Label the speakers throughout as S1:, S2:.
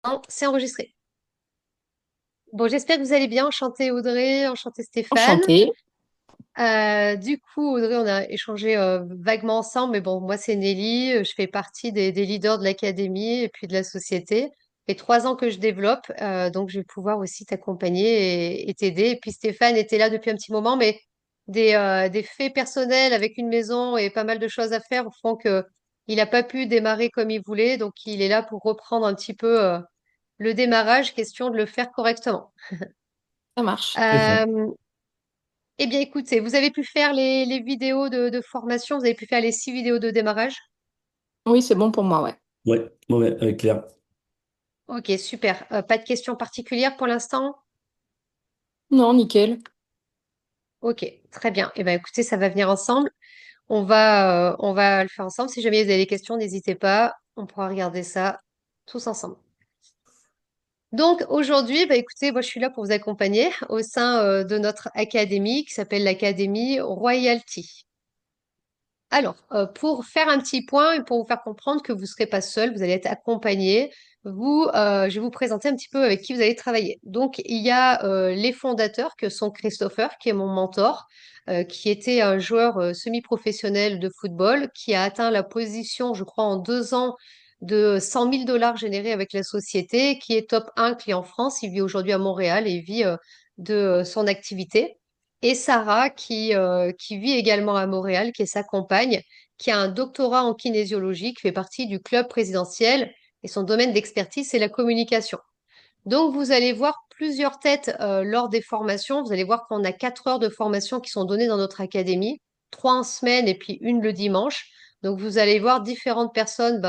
S1: Non, c'est enregistré. Bon, j'espère que vous allez bien. Enchantée Audrey, enchantée Stéphane.
S2: Enchantée.
S1: Du coup, Audrey, on a échangé vaguement ensemble, mais bon, moi c'est Nelly, je fais partie des leaders de l'académie et puis de la société. Ça fait 3 ans que je développe, donc je vais pouvoir aussi t'accompagner et t'aider. Et puis Stéphane était là depuis un petit moment, mais des faits personnels avec une maison et pas mal de choses à faire font que il n'a pas pu démarrer comme il voulait, donc il est là pour reprendre un petit peu le démarrage, question de le faire correctement.
S2: Ça marche.
S3: C'est ça.
S1: Euh, eh bien, écoutez, vous avez pu faire les vidéos de formation, vous avez pu faire les 6 vidéos de démarrage.
S2: Oui, c'est bon pour moi, ouais.
S3: Ouais, ouais, ouais, clair.
S1: Ok, super. Pas de questions particulières pour l'instant?
S2: Non, nickel.
S1: Ok, très bien. Eh bien, écoutez, ça va venir ensemble. On va le faire ensemble. Si jamais vous avez des questions, n'hésitez pas. On pourra regarder ça tous ensemble. Donc aujourd'hui, bah écoutez, moi je suis là pour vous accompagner au sein de notre académie qui s'appelle l'Académie Royalty. Alors, pour faire un petit point et pour vous faire comprendre que vous ne serez pas seul, vous allez être accompagné. Je vais vous présenter un petit peu avec qui vous allez travailler. Donc, il y a les fondateurs que sont Christopher, qui est mon mentor, qui était un joueur semi-professionnel de football, qui a atteint la position, je crois, en 2 ans de 100 000 $ générés avec la société, qui est top 1 client France. Il vit aujourd'hui à Montréal et il vit de son activité. Et Sarah, qui vit également à Montréal, qui est sa compagne, qui a un doctorat en kinésiologie, qui fait partie du club présidentiel, et son domaine d'expertise, c'est la communication. Donc, vous allez voir plusieurs têtes lors des formations. Vous allez voir qu'on a 4 heures de formation qui sont données dans notre académie, 3 en semaine et puis une le dimanche. Donc, vous allez voir différentes personnes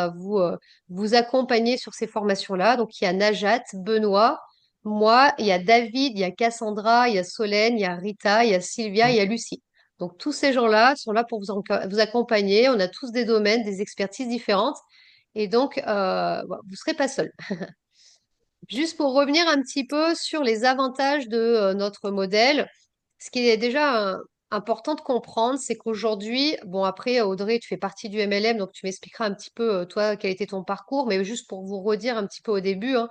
S1: vous accompagner sur ces formations-là. Donc, il y a Najat, Benoît, moi, il y a David, il y a Cassandra, il y a Solène, il y a Rita, il y a Sylvia, il y a Lucie. Donc, tous ces gens-là sont là pour vous accompagner. On a tous des domaines, des expertises différentes. Et donc, vous ne serez pas seuls. Juste pour revenir un petit peu sur les avantages de notre modèle, ce qui est déjà important de comprendre, c'est qu'aujourd'hui, bon après Audrey, tu fais partie du MLM, donc tu m'expliqueras un petit peu toi quel était ton parcours, mais juste pour vous redire un petit peu au début, hein,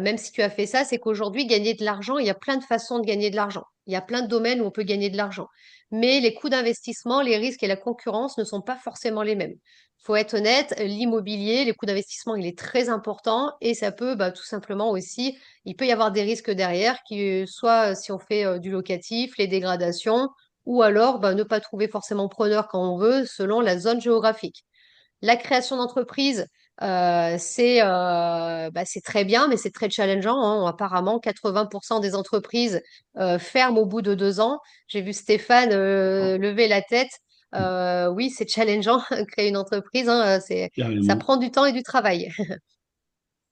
S1: même si tu as fait ça, c'est qu'aujourd'hui gagner de l'argent, il y a plein de façons de gagner de l'argent. Il y a plein de domaines où on peut gagner de l'argent, mais les coûts d'investissement, les risques et la concurrence ne sont pas forcément les mêmes. Faut être honnête, l'immobilier, les coûts d'investissement, il est très important et ça peut tout simplement aussi, il peut y avoir des risques derrière, soit si on fait du locatif, les dégradations, ou alors ne pas trouver forcément preneur quand on veut, selon la zone géographique. La création d'entreprise, c'est très bien, mais c'est très challengeant, hein. Apparemment, 80% des entreprises ferment au bout de 2 ans. J'ai vu Stéphane lever la tête. Oui, c'est challengeant, créer une entreprise, hein, ça
S3: Carrément.
S1: prend du temps et du travail.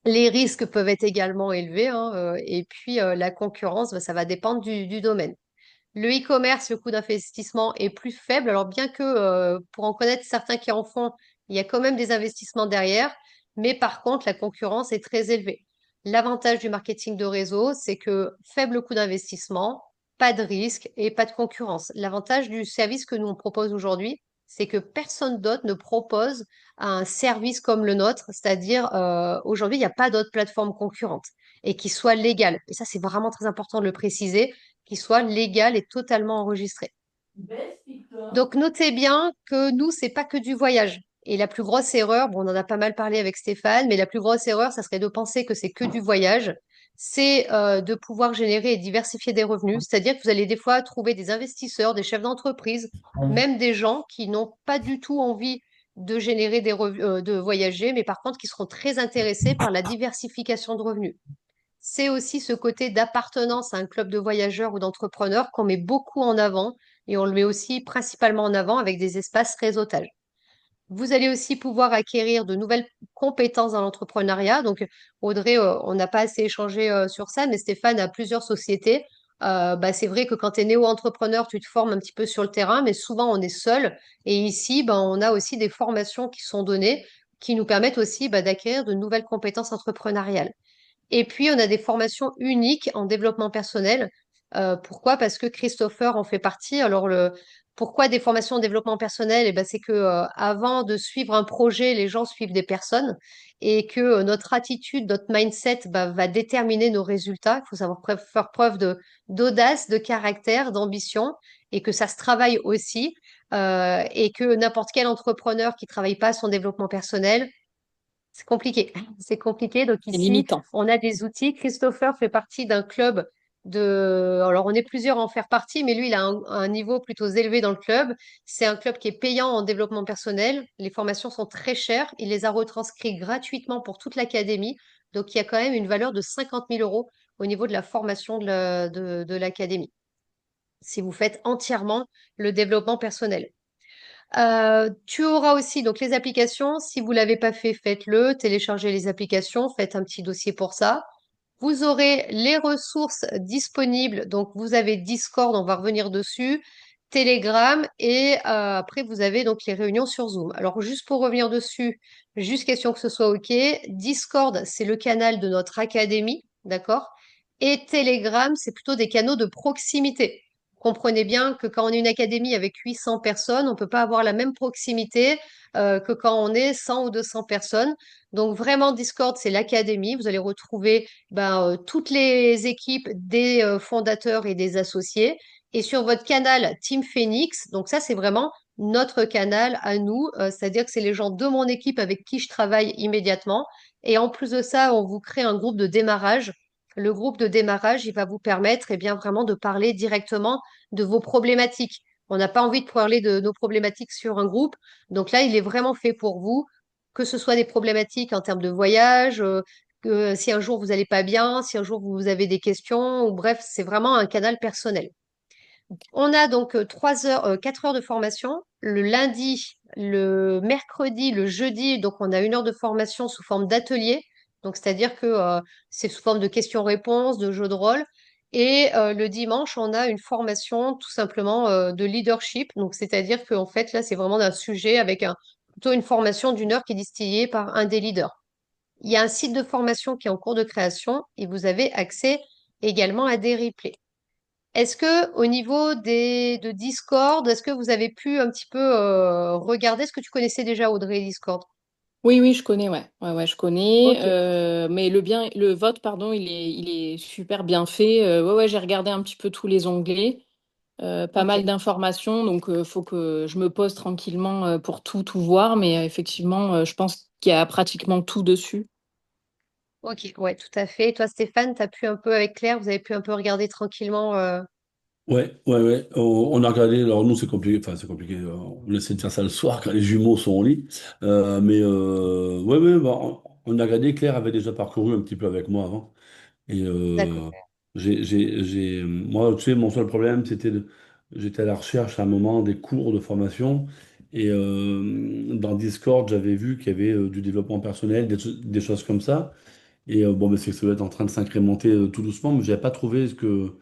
S1: Les risques peuvent être également élevés, hein, et puis la concurrence, ça va dépendre du domaine. Le e-commerce, le coût d'investissement est plus faible. Alors bien que pour en connaître certains qui en font, il y a quand même des investissements derrière, mais par contre, la concurrence est très élevée. L'avantage du marketing de réseau, c'est que faible coût d'investissement, pas de risque et pas de concurrence. L'avantage du service que nous on propose aujourd'hui, c'est que personne d'autre ne propose un service comme le nôtre, c'est-à-dire aujourd'hui, il n'y a pas d'autres plateformes concurrentes et qui soient légales. Et ça, c'est vraiment très important de le préciser qui soit légal et totalement enregistré. Donc notez bien que nous, c'est pas que du voyage. Et la plus grosse erreur, bon, on en a pas mal parlé avec Stéphane, mais la plus grosse erreur, ça serait de penser que c'est que du voyage. C'est de pouvoir générer et diversifier des revenus. C'est-à-dire que vous allez des fois trouver des investisseurs, des chefs d'entreprise, même des gens qui n'ont pas du tout envie de générer de voyager, mais par contre qui seront très intéressés par la diversification de revenus. C'est aussi ce côté d'appartenance à un club de voyageurs ou d'entrepreneurs qu'on met beaucoup en avant et on le met aussi principalement en avant avec des espaces réseautage. Vous allez aussi pouvoir acquérir de nouvelles compétences dans l'entrepreneuriat. Donc, Audrey, on n'a pas assez échangé sur ça, mais Stéphane a plusieurs sociétés. C'est vrai que quand tu es néo-entrepreneur, tu te formes un petit peu sur le terrain, mais souvent on est seul. Et ici, on a aussi des formations qui sont données qui nous permettent aussi d'acquérir de nouvelles compétences entrepreneuriales. Et puis, on a des formations uniques en développement personnel. Pourquoi? Parce que Christopher en fait partie. Alors, pourquoi des formations en développement personnel? Eh ben, c'est que avant de suivre un projet, les gens suivent des personnes. et que notre attitude, notre mindset va déterminer nos résultats. Il faut savoir faire preuve d'audace, de caractère, d'ambition et que ça se travaille aussi et que n'importe quel entrepreneur qui travaille pas son développement personnel, c'est compliqué. C'est compliqué. Donc
S2: C'est
S1: ici,
S2: limitant.
S1: on a des outils. Christopher fait partie d'un club de... Alors, on est plusieurs à en faire partie, mais lui, il a un niveau plutôt élevé dans le club. C'est un club qui est payant en développement personnel. Les formations sont très chères. Il les a retranscrits gratuitement pour toute l'académie. Donc, il y a quand même une valeur de 50 000 € au niveau de la formation de l'académie, si vous faites entièrement le développement personnel. Tu auras aussi donc les applications. Si vous l'avez pas fait, faites-le. Téléchargez les applications, faites un petit dossier pour ça. Vous aurez les ressources disponibles. Donc vous avez Discord, on va revenir dessus, Telegram et après vous avez donc les réunions sur Zoom. Alors juste pour revenir dessus, juste question que ce soit OK. Discord, c'est le canal de notre académie, d'accord? Et Telegram, c'est plutôt des canaux de proximité. Comprenez bien que quand on est une académie avec 800 personnes, on ne peut pas avoir la même proximité que quand on est 100 ou 200 personnes. Donc vraiment, Discord, c'est l'académie. Vous allez retrouver toutes les équipes des fondateurs et des associés. Et sur votre canal Team Phoenix, donc ça, c'est vraiment notre canal à nous, c'est-à-dire que c'est les gens de mon équipe avec qui je travaille immédiatement. Et en plus de ça, on vous crée un groupe de démarrage. Le groupe de démarrage, il va vous permettre bien vraiment de parler directement de vos problématiques. On n'a pas envie de parler de nos problématiques sur un groupe. Donc là, il est vraiment fait pour vous, que ce soit des problématiques en termes de voyage, que si un jour vous n'allez pas bien, si un jour vous avez des questions, ou bref, c'est vraiment un canal personnel. On a donc 3 heures, 4 heures de formation. Le lundi, le mercredi, le jeudi, donc on a 1 heure de formation sous forme d'atelier. Donc c'est-à-dire que c'est sous forme de questions-réponses, de jeux de rôle. Et le dimanche, on a une formation tout simplement de leadership. Donc c'est-à-dire qu'en fait, là, c'est vraiment un sujet avec plutôt une formation d'1 heure qui est distillée par un des leaders. Il y a un site de formation qui est en cours de création et vous avez accès également à des replays. Est-ce que au niveau de Discord, est-ce que vous avez pu un petit peu regarder ce que tu connaissais déjà, Audrey, Discord?
S2: Oui, oui, je connais, ouais. Ouais, ouais, je connais.
S1: Ok,
S2: Mais le vote, pardon, il est super bien fait. Ouais, ouais, j'ai regardé un petit peu tous les onglets. Pas
S1: ok,
S2: mal d'informations, donc faut que je me pose tranquillement pour tout voir. Mais effectivement, je pense qu'il y a pratiquement tout dessus.
S1: ok, ouais, tout à fait. Et toi, Stéphane, t'as pu un peu avec Claire, vous avez pu un peu regarder tranquillement.
S2: Ouais.
S3: Ouais. On a regardé, alors nous c'est compliqué, enfin c'est compliqué, on essaie de faire ça le soir quand les jumeaux sont au lit. Ouais, bah, on a regardé, Claire avait déjà parcouru un petit peu avec moi avant. Et
S1: D'accord.
S3: moi, tu sais, mon seul problème, j'étais à la recherche à un moment des cours de formation. Et dans Discord, j'avais vu qu'il y avait du développement personnel, des choses comme ça. Et bon, mais c'est que ça doit être en train de s'incrémenter tout doucement, mais je n'avais pas trouvé ce que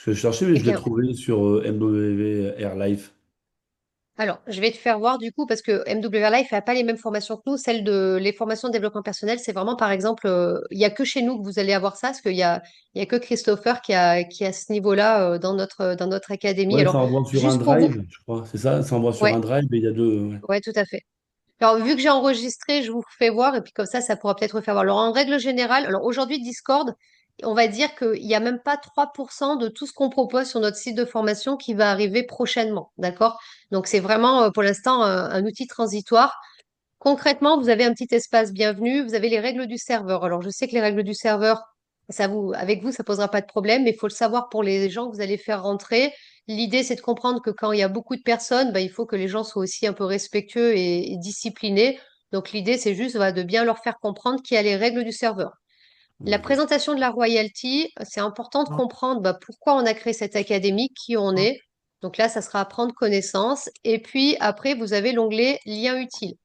S3: je cherchais, mais
S1: Eh
S3: je l'ai
S1: bien,
S3: trouvé sur MW Air Life.
S1: alors, je vais te faire voir du coup, parce que MWR Life n'a pas les mêmes formations que nous. Celles de les formations de développement personnel, c'est vraiment, par exemple, il n'y a que chez nous que vous allez avoir ça, parce il y a que Christopher qui a ce niveau-là dans notre académie.
S3: Ouais,
S1: Alors,
S3: ça envoie sur un
S1: juste pour vous,
S3: drive, je crois, c'est ça? Ça envoie sur
S1: ouais,
S3: un drive et il y a deux. Ouais.
S1: ouais, tout à fait. Alors, vu que j'ai enregistré, je vous fais voir, et puis comme ça pourra peut-être refaire voir. Alors, en règle générale, alors aujourd'hui, Discord, on va dire qu'il n'y a même pas 3% de tout ce qu'on propose sur notre site de formation qui va arriver prochainement, d'accord? Donc, c'est vraiment, pour l'instant, un outil transitoire. Concrètement, vous avez un petit espace bienvenu, vous avez les règles du serveur. Alors, je sais que les règles du serveur, avec vous, ça posera pas de problème, mais il faut le savoir pour les gens que vous allez faire rentrer. L'idée, c'est de comprendre que quand il y a beaucoup de personnes, il faut que les gens soient aussi un peu respectueux et disciplinés. Donc, l'idée, c'est juste de bien leur faire comprendre qu'il y a les règles du serveur. La
S3: Ok.
S1: présentation de la royalty, c'est important de comprendre pourquoi on a créé cette académie, qui on est. Donc là, ça sera à prendre connaissance. Et puis après, vous avez l'onglet Liens utiles.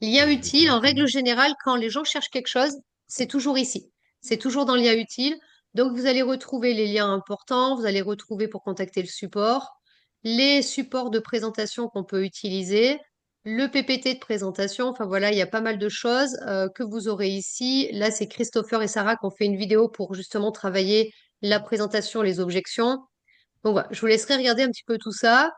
S1: Lien
S3: Je vais
S1: utile, en
S3: voir.
S1: règle générale, quand les gens cherchent quelque chose, c'est toujours ici. C'est toujours dans lien utile. Donc, vous allez retrouver les liens importants, vous allez retrouver pour contacter le support, les supports de présentation qu'on peut utiliser, le PPT de présentation. Enfin voilà, il y a pas mal de choses que vous aurez ici. Là, c'est Christopher et Sarah qui ont fait une vidéo pour justement travailler la présentation, les objections. Donc voilà, je vous laisserai regarder un petit peu tout ça.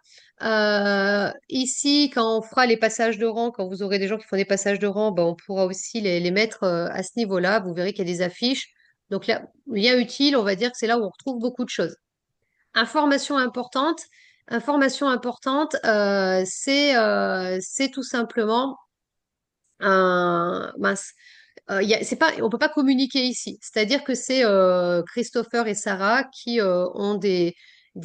S1: Ici, quand on fera les passages de rang, quand vous aurez des gens qui font des passages de rang, ben, on pourra aussi les mettre à ce niveau-là. Vous verrez qu'il y a des affiches. Donc là, lien utile, on va dire que c'est là où on retrouve beaucoup de choses. Information importante. Information importante, c'est tout simplement mince, c'est pas, on peut pas communiquer ici. C'est-à-dire que c'est Christopher et Sarah qui ont des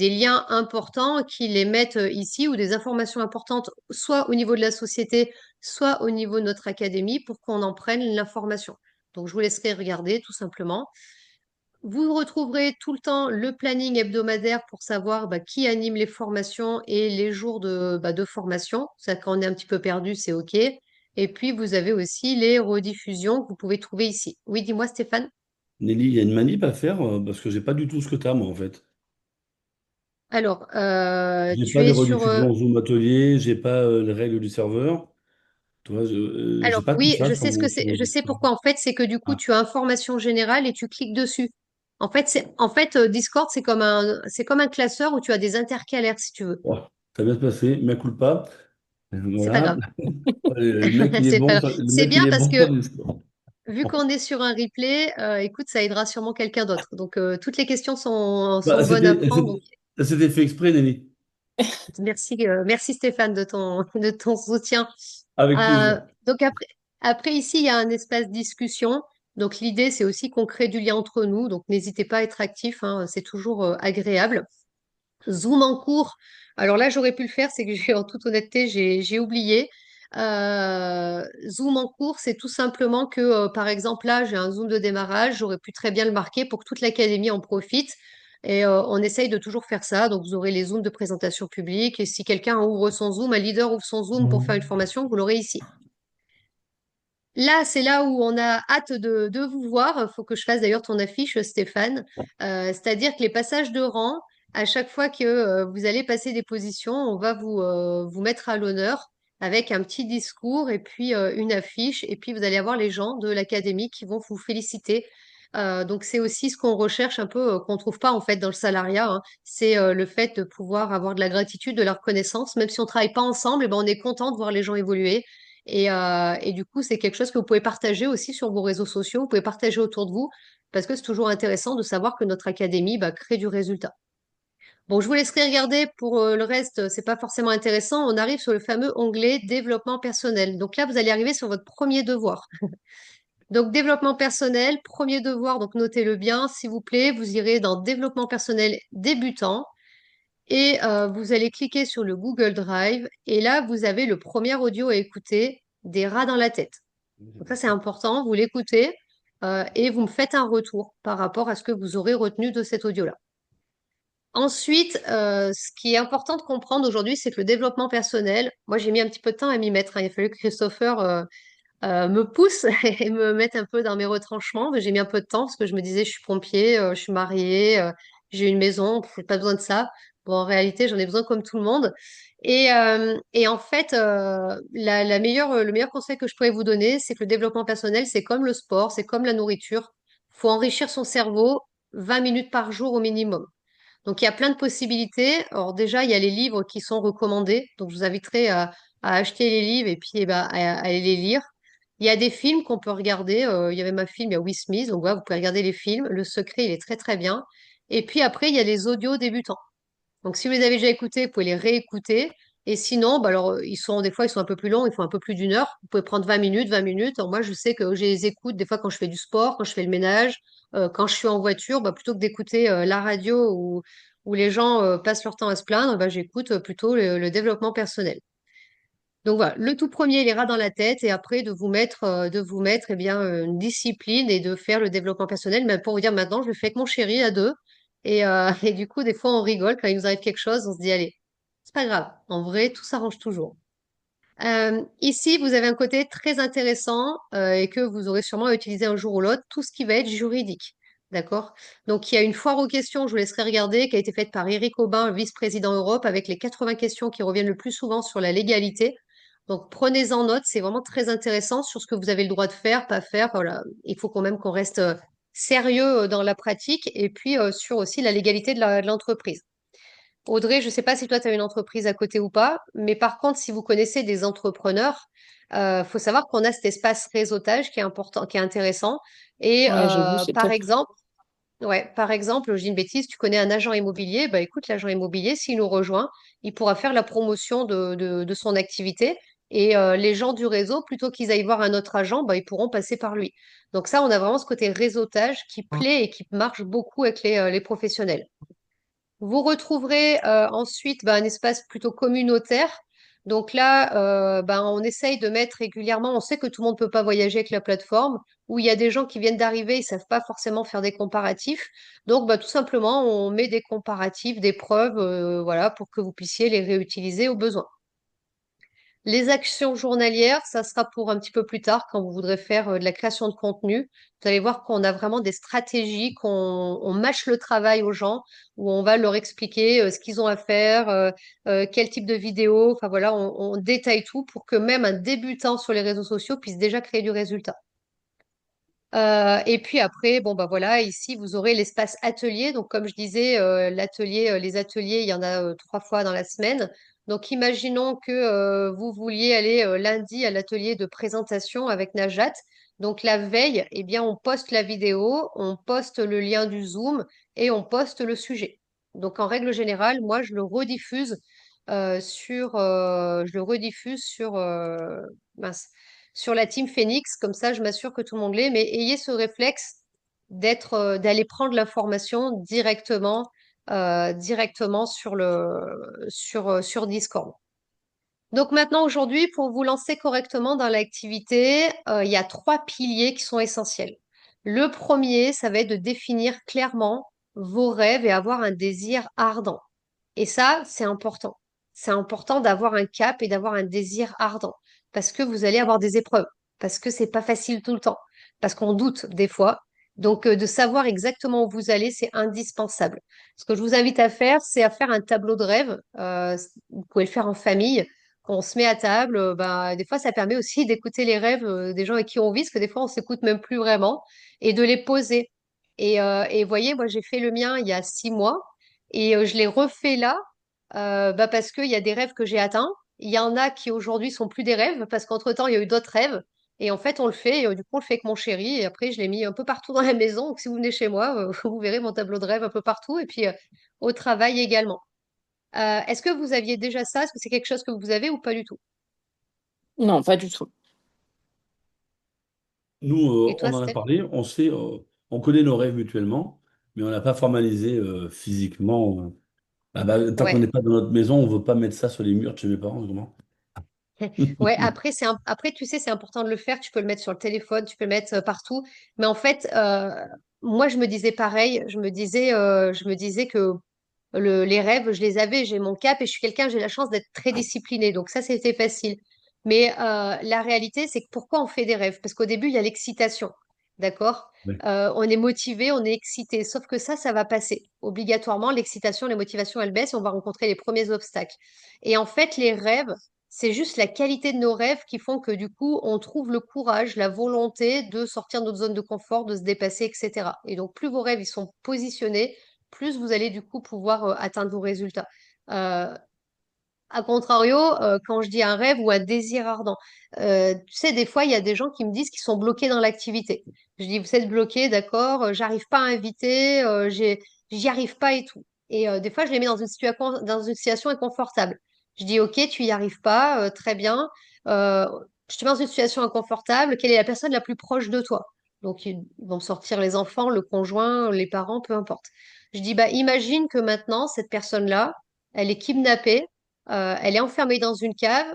S1: liens importants, qui les mettent ici, ou des informations importantes, soit au niveau de la société, soit au niveau de notre académie, pour qu'on en prenne l'information. Donc, je vous laisserai regarder tout simplement. Vous retrouverez tout le temps le planning hebdomadaire pour savoir qui anime les formations et les jours de formation. Ça, quand on est un petit peu perdu, c'est OK. Et puis, vous avez aussi les rediffusions que vous pouvez trouver ici. Oui, dis-moi, Stéphane.
S3: Nelly, il y a une manip à faire parce que j'ai pas du tout ce que tu as, moi, en fait.
S1: Alors,
S3: J'ai
S1: tu
S3: pas les
S1: es sur...
S3: rediffusions Zoom Atelier, j'ai pas les règles du serveur. Tu vois, j'ai
S1: Alors,
S3: pas tout
S1: oui,
S3: ça
S1: je
S3: sur
S1: sais ce que
S3: sur
S1: c'est.
S3: mon
S1: Je sais
S3: Discord.
S1: pourquoi. En fait, c'est que du coup,
S3: Ah,
S1: tu as information générale et tu cliques dessus. Discord, c'est comme un classeur où tu as des intercalaires, si tu veux.
S3: oh, ça vient de passer, mea culpa.
S1: C'est pas
S3: Voilà.
S1: grave.
S3: Le mec, il est
S1: C'est pas
S3: bon,
S1: grave.
S3: le
S1: C'est
S3: mec, il
S1: bien
S3: est
S1: parce
S3: bon
S1: que
S3: sur Discord.
S1: vu qu'on est sur un replay, écoute, ça aidera sûrement quelqu'un d'autre. Donc, toutes les questions sont
S3: Bah,
S1: bonnes à prendre. Donc,
S3: c'était fait exprès, Nelly.
S1: merci Stéphane de ton soutien.
S3: Avec plaisir.
S1: Euh, donc après ici, il y a un espace discussion. Donc, l'idée, c'est aussi qu'on crée du lien entre nous. Donc, n'hésitez pas à être actif, hein, c'est toujours agréable. Zoom en cours. Alors là, j'aurais pu le faire, c'est que en toute honnêteté, j'ai oublié. Zoom en cours, c'est tout simplement que, par exemple, là, j'ai un Zoom de démarrage, j'aurais pu très bien le marquer pour que toute l'académie en profite. Et on essaye de toujours faire ça. Donc, vous aurez les Zooms de présentation publique. Et si quelqu'un ouvre son Zoom, un leader ouvre son Zoom pour faire une formation, vous l'aurez ici. Là, c'est là où on a hâte de vous voir. Il faut que je fasse d'ailleurs ton affiche, Stéphane. C'est-à-dire que les passages de rang, à chaque fois que vous allez passer des positions, on va vous mettre à l'honneur avec un petit discours et puis une affiche. Et puis vous allez avoir les gens de l'académie qui vont vous féliciter. Donc c'est aussi ce qu'on recherche un peu, qu'on trouve pas en fait dans le salariat, hein. C'est le fait de pouvoir avoir de la gratitude, de la reconnaissance. Même si on travaille pas ensemble, eh ben, on est content de voir les gens évoluer. Et du coup, c'est quelque chose que vous pouvez partager aussi sur vos réseaux sociaux, vous pouvez partager autour de vous, parce que c'est toujours intéressant de savoir que notre académie crée du résultat. Bon, je vous laisserai regarder pour le reste, c'est pas forcément intéressant. On arrive sur le fameux onglet développement personnel. Donc là, vous allez arriver sur votre premier devoir. Donc, développement personnel, premier devoir, donc notez-le bien, s'il vous plaît. Vous irez dans développement personnel débutant et vous allez cliquer sur le Google Drive. Et là, vous avez le premier audio à écouter, des rats dans la tête. Donc ça, c'est important, vous l'écoutez et vous me faites un retour par rapport à ce que vous aurez retenu de cet audio-là. Ensuite, ce qui est important de comprendre aujourd'hui, c'est que le développement personnel, moi j'ai mis un petit peu de temps à m'y mettre, hein. Il a fallu que Christopher me pousse et me mette un peu dans mes retranchements. Mais j'ai mis un peu de temps parce que je me disais, je suis pompier, je suis mariée, j'ai une maison, j'ai pas besoin de ça. Bon, en réalité, j'en ai besoin comme tout le monde. Et en fait, le meilleur conseil que je pourrais vous donner, c'est que le développement personnel, c'est comme le sport, c'est comme la nourriture. Faut enrichir son cerveau 20 minutes par jour au minimum. Donc, il y a plein de possibilités. Alors, déjà, il y a les livres qui sont recommandés. Donc, je vous inviterai à acheter les livres et puis à aller les lire. Il y a des films qu'on peut regarder. Il y avait ma film, il y a Will Smith. Donc, voilà, vous pouvez regarder les films. Le Secret, il est très, très bien. Et puis après, il y a les audios débutants. Donc, si vous les avez déjà écoutés, vous pouvez les réécouter. Et sinon, alors, des fois, ils sont un peu plus longs, ils font un peu plus d'une heure. Vous pouvez prendre 20 minutes, 20 minutes. Alors, moi, je sais que je les écoute des fois quand je fais du sport, quand je fais le ménage, quand je suis en voiture, plutôt que d'écouter la radio où les gens passent leur temps à se plaindre, j'écoute plutôt le développement personnel. Donc voilà, le tout premier, les rats dans la tête, et après de vous mettre une discipline et de faire le développement personnel. Mais pour vous dire maintenant, je le fais avec mon chéri à deux. Et du coup, des fois, on rigole quand il nous arrive quelque chose, on se dit, allez, c'est pas grave. En vrai, tout s'arrange toujours. Ici, vous avez un côté très intéressant et que vous aurez sûrement à utiliser un jour ou l'autre, tout ce qui va être juridique. D'accord? Donc, il y a une foire aux questions, je vous laisserai regarder, qui a été faite par Éric Aubin, vice-président Europe, avec les 80 questions qui reviennent le plus souvent sur la légalité. Donc, prenez-en note, c'est vraiment très intéressant sur ce que vous avez le droit de faire, pas faire. Voilà. Il faut quand même qu'on reste sérieux dans la pratique et puis sur aussi la légalité de l'entreprise. Audrey, je ne sais pas si toi, tu as une entreprise à côté ou pas, mais par contre, si vous connaissez des entrepreneurs, faut savoir qu'on a cet espace réseautage qui est important, qui est intéressant. Et
S2: Ouais, j'ai vu, c'est
S1: par
S2: top.
S1: exemple, ouais, par exemple, je dis une bêtise, tu connais un agent immobilier, bah écoute, l'agent immobilier, s'il nous rejoint, il pourra faire la promotion de son activité. Et les gens du réseau, plutôt qu'ils aillent voir un autre agent, bah, ils pourront passer par lui. Donc ça, on a vraiment ce côté réseautage qui plaît et qui marche beaucoup avec les professionnels. Vous retrouverez ensuite un espace plutôt communautaire. Donc là, on essaye de mettre régulièrement, on sait que tout le monde ne peut pas voyager avec la plateforme, où il y a des gens qui viennent d'arriver, ils ne savent pas forcément faire des comparatifs. Donc tout simplement, on met des comparatifs, des preuves, voilà, pour que vous puissiez les réutiliser au besoin. Les actions journalières, ça sera pour un petit peu plus tard quand vous voudrez faire de la création de contenu. Vous allez voir qu'on a vraiment des stratégies, qu'on mâche le travail aux gens, où on va leur expliquer ce qu'ils ont à faire, quel type de vidéo. Enfin voilà, on détaille tout pour que même un débutant sur les réseaux sociaux puisse déjà créer du résultat. Et puis après, bon bah voilà, ici vous aurez l'espace atelier. Donc comme je disais, les ateliers, il y en a 3 fois dans la semaine. Donc imaginons que vous vouliez aller lundi à l'atelier de présentation avec Najat. Donc la veille, eh bien on poste la vidéo, on poste le lien du Zoom et on poste le sujet. Donc en règle générale, moi je le rediffuse mince, sur la team Phoenix, comme ça je m'assure que tout le monde l'ait, mais ayez ce réflexe d'aller prendre l'information directement sur Discord. Donc maintenant aujourd'hui, pour vous lancer correctement dans l'activité, il y a 3 piliers qui sont essentiels. Le premier, ça va être de définir clairement vos rêves et avoir un désir ardent. Et ça, c'est important. C'est important d'avoir un cap et d'avoir un désir ardent parce que vous allez avoir des épreuves, parce que c'est pas facile tout le temps, parce qu'on doute des fois. Donc, de savoir exactement où vous allez, c'est indispensable. Ce que je vous invite à faire, c'est à faire un tableau de rêve. Vous pouvez le faire en famille. Quand on se met à table, des fois, ça permet aussi d'écouter les rêves des gens avec qui on vit, parce que des fois, on s'écoute même plus vraiment, et de les poser. Et voyez, moi, j'ai fait le mien il y a 6 mois. Et je l'ai refait là parce qu'il y a des rêves que j'ai atteints. Il y en a qui aujourd'hui sont plus des rêves parce qu'entre-temps, il y a eu d'autres rêves. Et en fait, on le fait. Et, du coup, on le fait avec mon chéri. Et après, je l'ai mis un peu partout dans la maison. Donc, si vous venez chez moi, vous verrez mon tableau de rêve un peu partout. Et puis, au travail également. Est-ce que vous aviez déjà ça? Est-ce que c'est quelque chose que vous avez ou pas du tout?
S2: Non, pas du tout.
S3: Nous,
S1: Et
S3: on
S1: toi,
S3: en a
S1: Steph?
S3: parlé, on connaît nos rêves mutuellement, mais on n'a pas formalisé physiquement. Tant qu'on
S1: Ouais.
S3: n'est pas dans notre maison, on ne veut pas mettre ça sur les murs de chez mes parents, comment?
S1: Ouais, après, après, tu sais, c'est important de le faire. Tu peux le mettre sur le téléphone, tu peux le mettre partout. Mais en fait, moi, je me disais pareil. Je me disais que les rêves, je les avais, j'ai mon cap et je suis quelqu'un, j'ai la chance d'être très disciplinée. Donc ça, c'était facile. Mais la réalité, c'est que pourquoi on fait des rêves? Parce qu'au début, il y a l'excitation. D'accord?
S3: Ouais.
S1: On est motivé, on est excité. Sauf que ça va passer. Obligatoirement, l'excitation, les motivations, elles baissent et on va rencontrer les premiers obstacles. Et en fait, les rêves, c'est juste la qualité de nos rêves qui font que du coup, on trouve le courage, la volonté de sortir de notre zone de confort, de se dépasser, etc. Et donc, plus vos rêves ils sont positionnés, plus vous allez du coup pouvoir atteindre vos résultats. Euh, A contrario, quand je dis un rêve ou un désir ardent, tu sais, des fois, il y a des gens qui me disent qu'ils sont bloqués dans l'activité. Je dis, vous êtes bloqué, d'accord, j'arrive pas à inviter, j'y arrive pas et tout. Et des fois, je les mets dans une situation inconfortable. Je dis, OK, tu y arrives pas, très bien. Euh, je te mets dans une situation inconfortable. Quelle est la personne la plus proche de toi? Donc, ils vont me sortir les enfants, le conjoint, les parents, peu importe. Je dis, bah, imagine que maintenant, cette personne-là, elle est kidnappée, elle est enfermée dans une cave.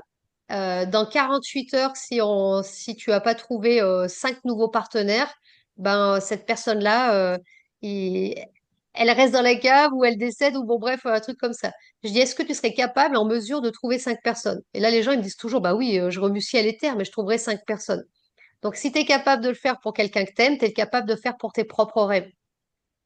S1: Dans 48 heures, si tu n'as pas trouvé 5 nouveaux partenaires, cette personne-là, elle reste dans la cave ou elle décède ou bon bref, un truc comme ça. Je dis, est-ce que tu serais capable, en mesure de trouver 5 personnes? Et là, les gens ils me disent toujours, bah oui, je remue ciel et terre, mais je trouverai 5 personnes. Donc, si tu es capable de le faire pour quelqu'un que t'aimes, tu es capable de le faire pour tes propres rêves.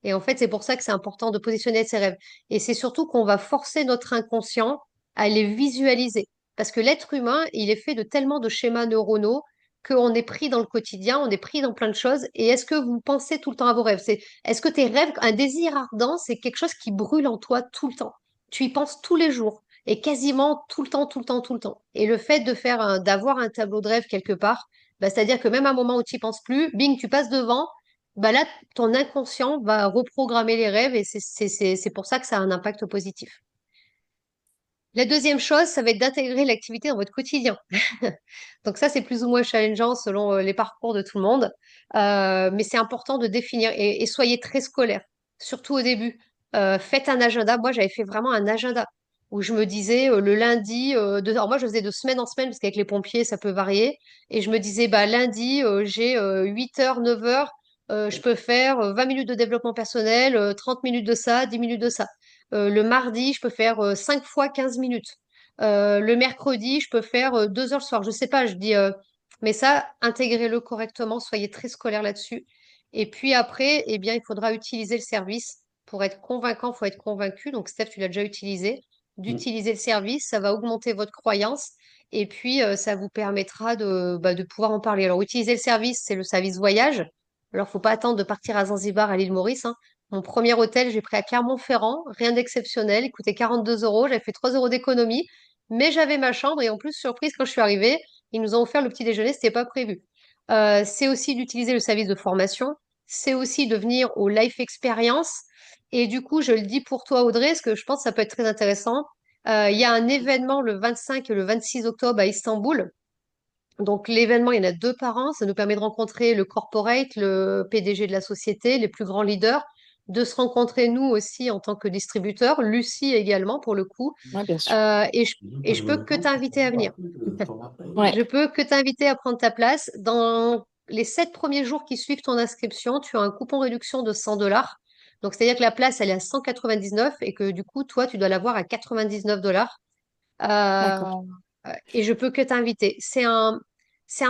S1: Et en fait, c'est pour ça que c'est important de positionner ses rêves. Et c'est surtout qu'on va forcer notre inconscient à les visualiser. Parce que l'être humain, il est fait de tellement de schémas neuronaux qu'on est pris dans le quotidien, on est pris dans plein de choses. Et est-ce que vous pensez tout le temps à vos rêves? Est-ce que tes rêves, un désir ardent, c'est quelque chose qui brûle en toi tout le temps? tu y penses tous les jours et quasiment tout le temps, tout le temps, tout le temps. Et le fait d'avoir un tableau de rêve quelque part, bah, c'est-à-dire que même à un moment où tu y penses plus, bing, tu passes devant, bah là, ton inconscient va reprogrammer les rêves et c'est pour ça que ça a un impact positif. La deuxième chose, ça va être d'intégrer l'activité dans votre quotidien. Donc ça, c'est plus ou moins challengeant selon les parcours de tout le monde. Mais c'est important de définir et soyez très scolaire, surtout au début. Faites un agenda. Moi, j'avais fait vraiment un agenda où je me disais le lundi, alors moi, je faisais de semaine en semaine parce qu'avec les pompiers, ça peut varier. Et je me disais, bah, lundi, j'ai 8 heures, 9 heures. Je peux faire 20 minutes de développement personnel, 30 minutes de ça, 10 minutes de ça. Le mardi, je peux faire 5 fois 15 minutes. Le mercredi, je peux faire 2 heures le soir. Je sais pas, je dis, mais ça, intégrez-le correctement, soyez très scolaire là-dessus. Et puis après, eh bien, il faudra utiliser le service. Pour être convaincant, il faut être convaincu. Donc, Steph, tu l'as déjà utilisé.
S3: Mm.
S1: D'utiliser le service, ça va augmenter votre croyance. Et puis, ça vous permettra de pouvoir en parler. Alors, utiliser le service, c'est le service voyage. Alors, faut pas attendre de partir à Zanzibar, à l'île Maurice, hein. Mon premier hôtel, j'ai pris à Clermont-Ferrand, rien d'exceptionnel, il coûtait 42 euros, j'avais fait 3 euros d'économie, mais j'avais ma chambre et en plus, surprise, quand je suis arrivée, ils nous ont offert le petit déjeuner, c'était pas prévu. C'est aussi d'utiliser le service de formation, c'est aussi de venir au Life Experience. Et du coup, je le dis pour toi, Audrey, parce que je pense que ça peut être très intéressant. Il y a un événement le 25 et le 26 octobre à Istanbul. Donc l'événement, il y en a deux par an. Ça nous permet de rencontrer le corporate, le PDG de la société, les plus grands leaders, de se rencontrer nous aussi en tant que distributeurs, Lucie également pour le coup.
S2: Ouais, bien sûr.
S1: Et je peux que t'inviter à venir.
S2: Ouais,
S1: Je peux que t'inviter à prendre ta place. Dans les 7 premiers jours qui suivent ton inscription, tu as un coupon réduction de 100 $. Donc c'est-à-dire que la place, elle est à 199 et que du coup, toi, tu dois l'avoir à 99 $.
S2: d'accord.
S1: Et je peux que t'inviter. C'est un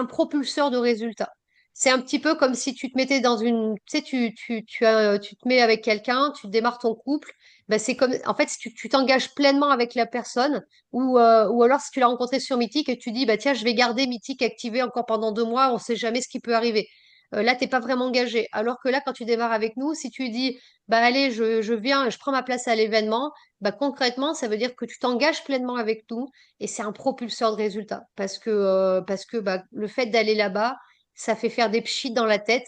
S1: propulseur de résultats. C'est un petit peu comme si tu te mettais dans une, tu sais, tu te mets avec quelqu'un, tu démarres ton couple. Ben c'est comme, en fait, si tu t'engages pleinement avec la personne, ou alors si tu l'as rencontré sur Mythique et tu dis, bah tiens, je vais garder Mythique activé encore pendant 2 mois, on sait jamais ce qui peut arriver. Là, t'es pas vraiment engagé. Alors que là, quand tu démarres avec nous, si tu dis, bah allez, je viens, je prends ma place à l'événement, bah concrètement, ça veut dire que tu t'engages pleinement avec nous et c'est un propulseur de résultats parce que bah, le fait d'aller là-bas, ça fait faire des pchits dans la tête.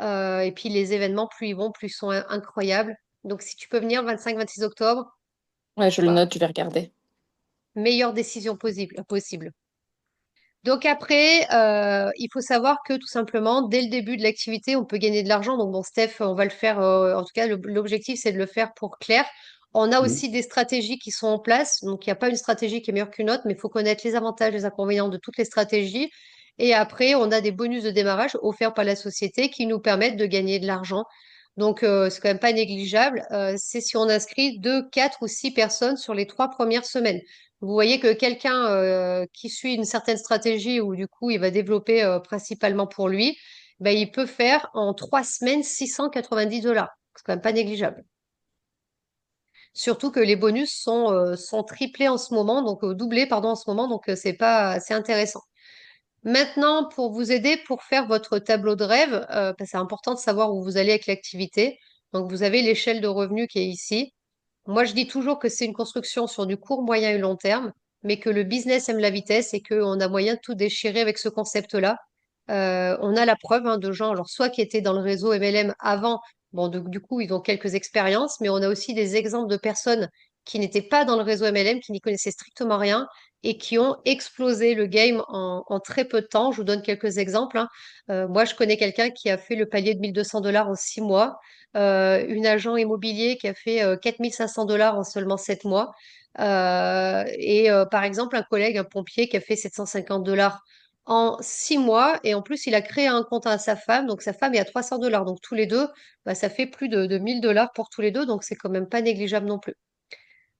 S1: Et puis les événements, plus ils vont, plus ils sont incroyables. Donc si tu peux venir le 25-26 octobre,
S2: Ouais, je le
S1: voilà,
S2: note, je vais regarder.
S1: meilleure décision possible. Donc après, il faut savoir que tout simplement, dès le début de l'activité, on peut gagner de l'argent. Donc bon, Steph, on va le faire. En tout cas, l'objectif, c'est de le faire pour Claire. On a
S3: Mm.
S1: aussi des stratégies qui sont en place. Donc il n'y a pas une stratégie qui est meilleure qu'une autre, mais il faut connaître les avantages, les inconvénients de toutes les stratégies. Et après, on a des bonus de démarrage offerts par la société qui nous permettent de gagner de l'argent. Donc c'est quand même pas négligeable. C'est si on inscrit 2, 4 ou 6 personnes sur les 3 premières semaines. Vous voyez que quelqu'un qui suit une certaine stratégie ou du coup il va développer principalement pour lui, ben, il peut faire en 3 semaines 690 $. C'est quand même pas négligeable. Surtout que les bonus sont triplés en ce moment, donc doublés pardon en ce moment, donc c'est intéressant. Maintenant, pour vous aider pour faire votre tableau de rêve, c'est important de savoir où vous allez avec l'activité. Donc vous avez l'échelle de revenus qui est ici. Moi, je dis toujours que c'est une construction sur du court, moyen et long terme, mais que le business aime la vitesse et qu'on a moyen de tout déchirer avec ce concept-là. On a la preuve hein, de gens, alors soit qui étaient dans le réseau MLM avant, bon, du coup, ils ont quelques expériences, mais on a aussi des exemples de personnes qui n'étaient pas dans le réseau MLM, qui n'y connaissaient strictement rien et qui ont explosé le game en très peu de temps. Je vous donne quelques exemples, hein. Moi, je connais quelqu'un qui a fait le palier de 1 200 $ en 6 mois, une agent immobilier qui a fait 4 500 $ en seulement 7 mois. Par exemple, un collègue, un pompier qui a fait 750 $ en 6 mois. Et en plus, il a créé un compte à sa femme. Donc, sa femme est à 300 $. Donc, tous les deux, bah, ça fait plus de 1 000 $ pour tous les deux. Donc, c'est quand même pas négligeable non plus.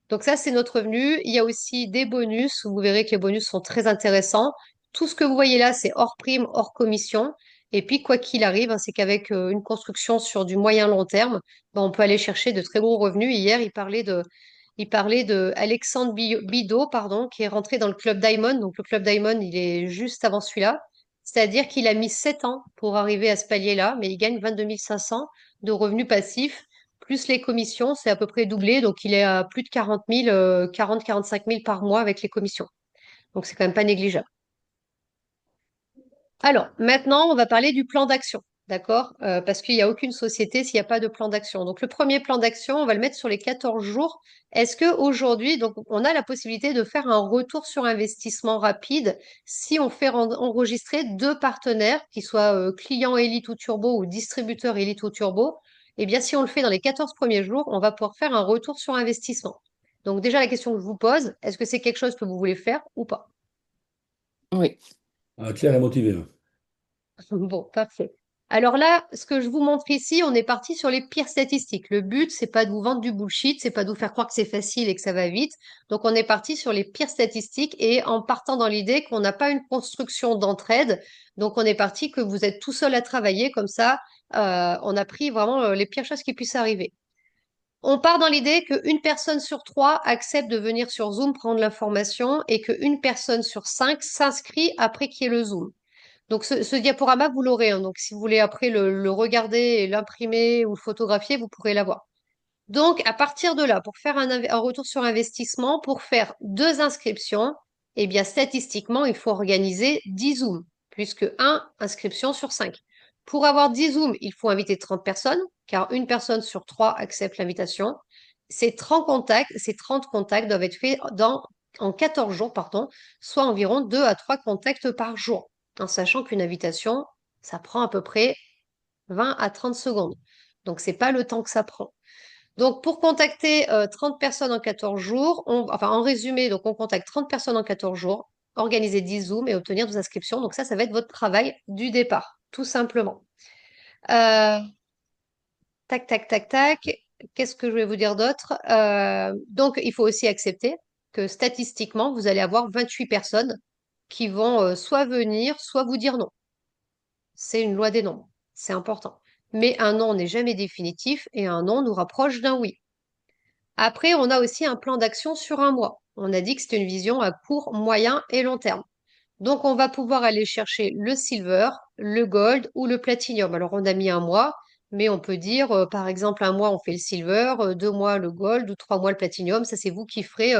S1: Donc ça, c'est notre revenu. Il y a aussi des bonus. Vous verrez que les bonus sont très intéressants. Tout ce que vous voyez là, c'est hors prime, hors commission. Et puis, quoi qu'il arrive, hein, c'est qu'avec une construction sur du moyen long terme, ben, on peut aller chercher de très gros revenus. Hier, il parlait de Alexandre Bidot, pardon, qui est rentré dans le Club Diamond. Donc, le Club Diamond, il est juste avant celui-là. C'est-à-dire qu'il a mis 7 ans pour arriver à ce palier-là, mais il gagne 22 500 de revenus passifs plus les commissions, c'est à peu près doublé. Donc, il est à plus de 40 000, 40-45 000 par mois avec les commissions. Donc, c'est quand même pas négligeable. Alors, maintenant, on va parler du plan d'action, d'accord? Parce qu'il n'y a aucune société s'il n'y a pas de plan d'action. Donc, le premier plan d'action, on va le mettre sur les 14 jours. Est-ce que aujourd'hui, donc, on a la possibilité de faire un retour sur investissement rapide si on fait enregistrer deux partenaires, qui soient clients Elite ou Turbo ou distributeurs Elite ou Turbo? Eh bien, si on le fait dans les 14 premiers jours, on va pouvoir faire un retour sur investissement. Donc, déjà, la question que je vous pose, est-ce que c'est quelque chose que vous voulez faire ou pas?
S2: Oui.
S3: Claire est motivée, là.
S1: Bon, parfait. Alors là, ce que je vous montre ici, on est parti sur les pires statistiques. Le but, c'est pas de vous vendre du bullshit, c'est pas de vous faire croire que c'est facile et que ça va vite. Donc, on est parti sur les pires statistiques et en partant dans l'idée qu'on n'a pas une construction d'entraide. Donc, on est parti que vous êtes tout seul à travailler comme ça. On a pris vraiment les pires choses qui puissent arriver. On part dans l'idée qu'une personne sur trois accepte de venir sur Zoom prendre l'information et qu'une personne sur cinq s'inscrit après qu'il y ait le Zoom. Donc ce diaporama, vous l'aurez, hein. Donc si vous voulez après le regarder et l'imprimer ou le photographier, vous pourrez l'avoir. Donc à partir de là, pour faire un retour sur investissement, pour faire deux inscriptions, eh bien statistiquement, il faut organiser 10 Zooms, puisque un inscription sur 5. Pour avoir 10 Zooms, il faut inviter 30 personnes, car une personne sur trois accepte l'invitation. Ces 30 contacts doivent être faits en 14 jours, pardon, soit environ 2 à 3 contacts par jour, en sachant qu'une invitation, ça prend à peu près 20 à 30 secondes. Donc, c'est pas le temps que ça prend. Donc, pour contacter 30 personnes en 14 jours, enfin, en résumé, donc on contacte 30 personnes en 14 jours, organiser 10 Zooms et obtenir des inscriptions. Donc, ça va être votre travail du départ, tout simplement. Euh, Tac, tac, tac, tac. Qu'est-ce que je vais vous dire d'autre? Donc, il faut aussi accepter que statistiquement, vous allez avoir 28 personnes qui vont soit venir, soit vous dire non. C'est une loi des nombres. C'est important. Mais un non n'est jamais définitif et un non nous rapproche d'un oui. Après, on a aussi un plan d'action sur un mois. On a dit que c'était une vision à court, moyen et long terme. Donc, on va pouvoir aller chercher le silver, le gold ou le platinum. Alors, on a mis un mois, mais on peut dire, par exemple, un mois, on fait le silver, 2 mois, le gold ou 3 mois, le platinum. Ça, c'est vous qui ferez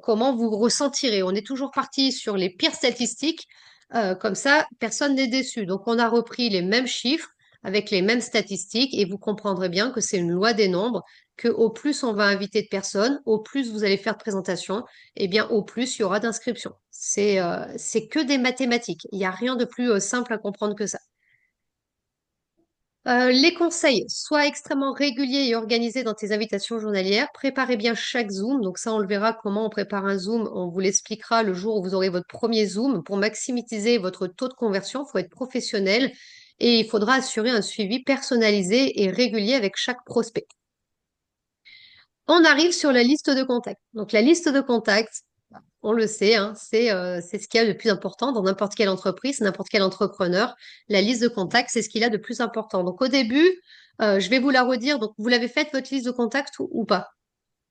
S1: comment vous ressentirez. On est toujours parti sur les pires statistiques. Comme ça, personne n'est déçu. Donc, on a repris les mêmes chiffres avec les mêmes statistiques et vous comprendrez bien que c'est une loi des nombres, que au plus on va inviter de personnes, au plus vous allez faire de présentations, eh bien, au plus il y aura d'inscriptions. C'est que des mathématiques. Il n'y a rien de plus simple à comprendre que ça. Les conseils, sois extrêmement régulier et organisé dans tes invitations journalières. Préparez bien chaque Zoom. Donc ça, on le verra comment on prépare un Zoom. On vous l'expliquera le jour où vous aurez votre premier Zoom. Pour maximiser votre taux de conversion, il faut être professionnel et il faudra assurer un suivi personnalisé et régulier avec chaque prospect. On arrive sur la liste de contacts. Donc la liste de contacts, on le sait, hein, c'est ce qu'il y a de plus important dans n'importe quelle entreprise, n'importe quel entrepreneur. La liste de contacts, c'est ce qu'il y a de plus important. Donc au début, je vais vous la redire. Donc vous l'avez faite, votre liste de contacts ou pas?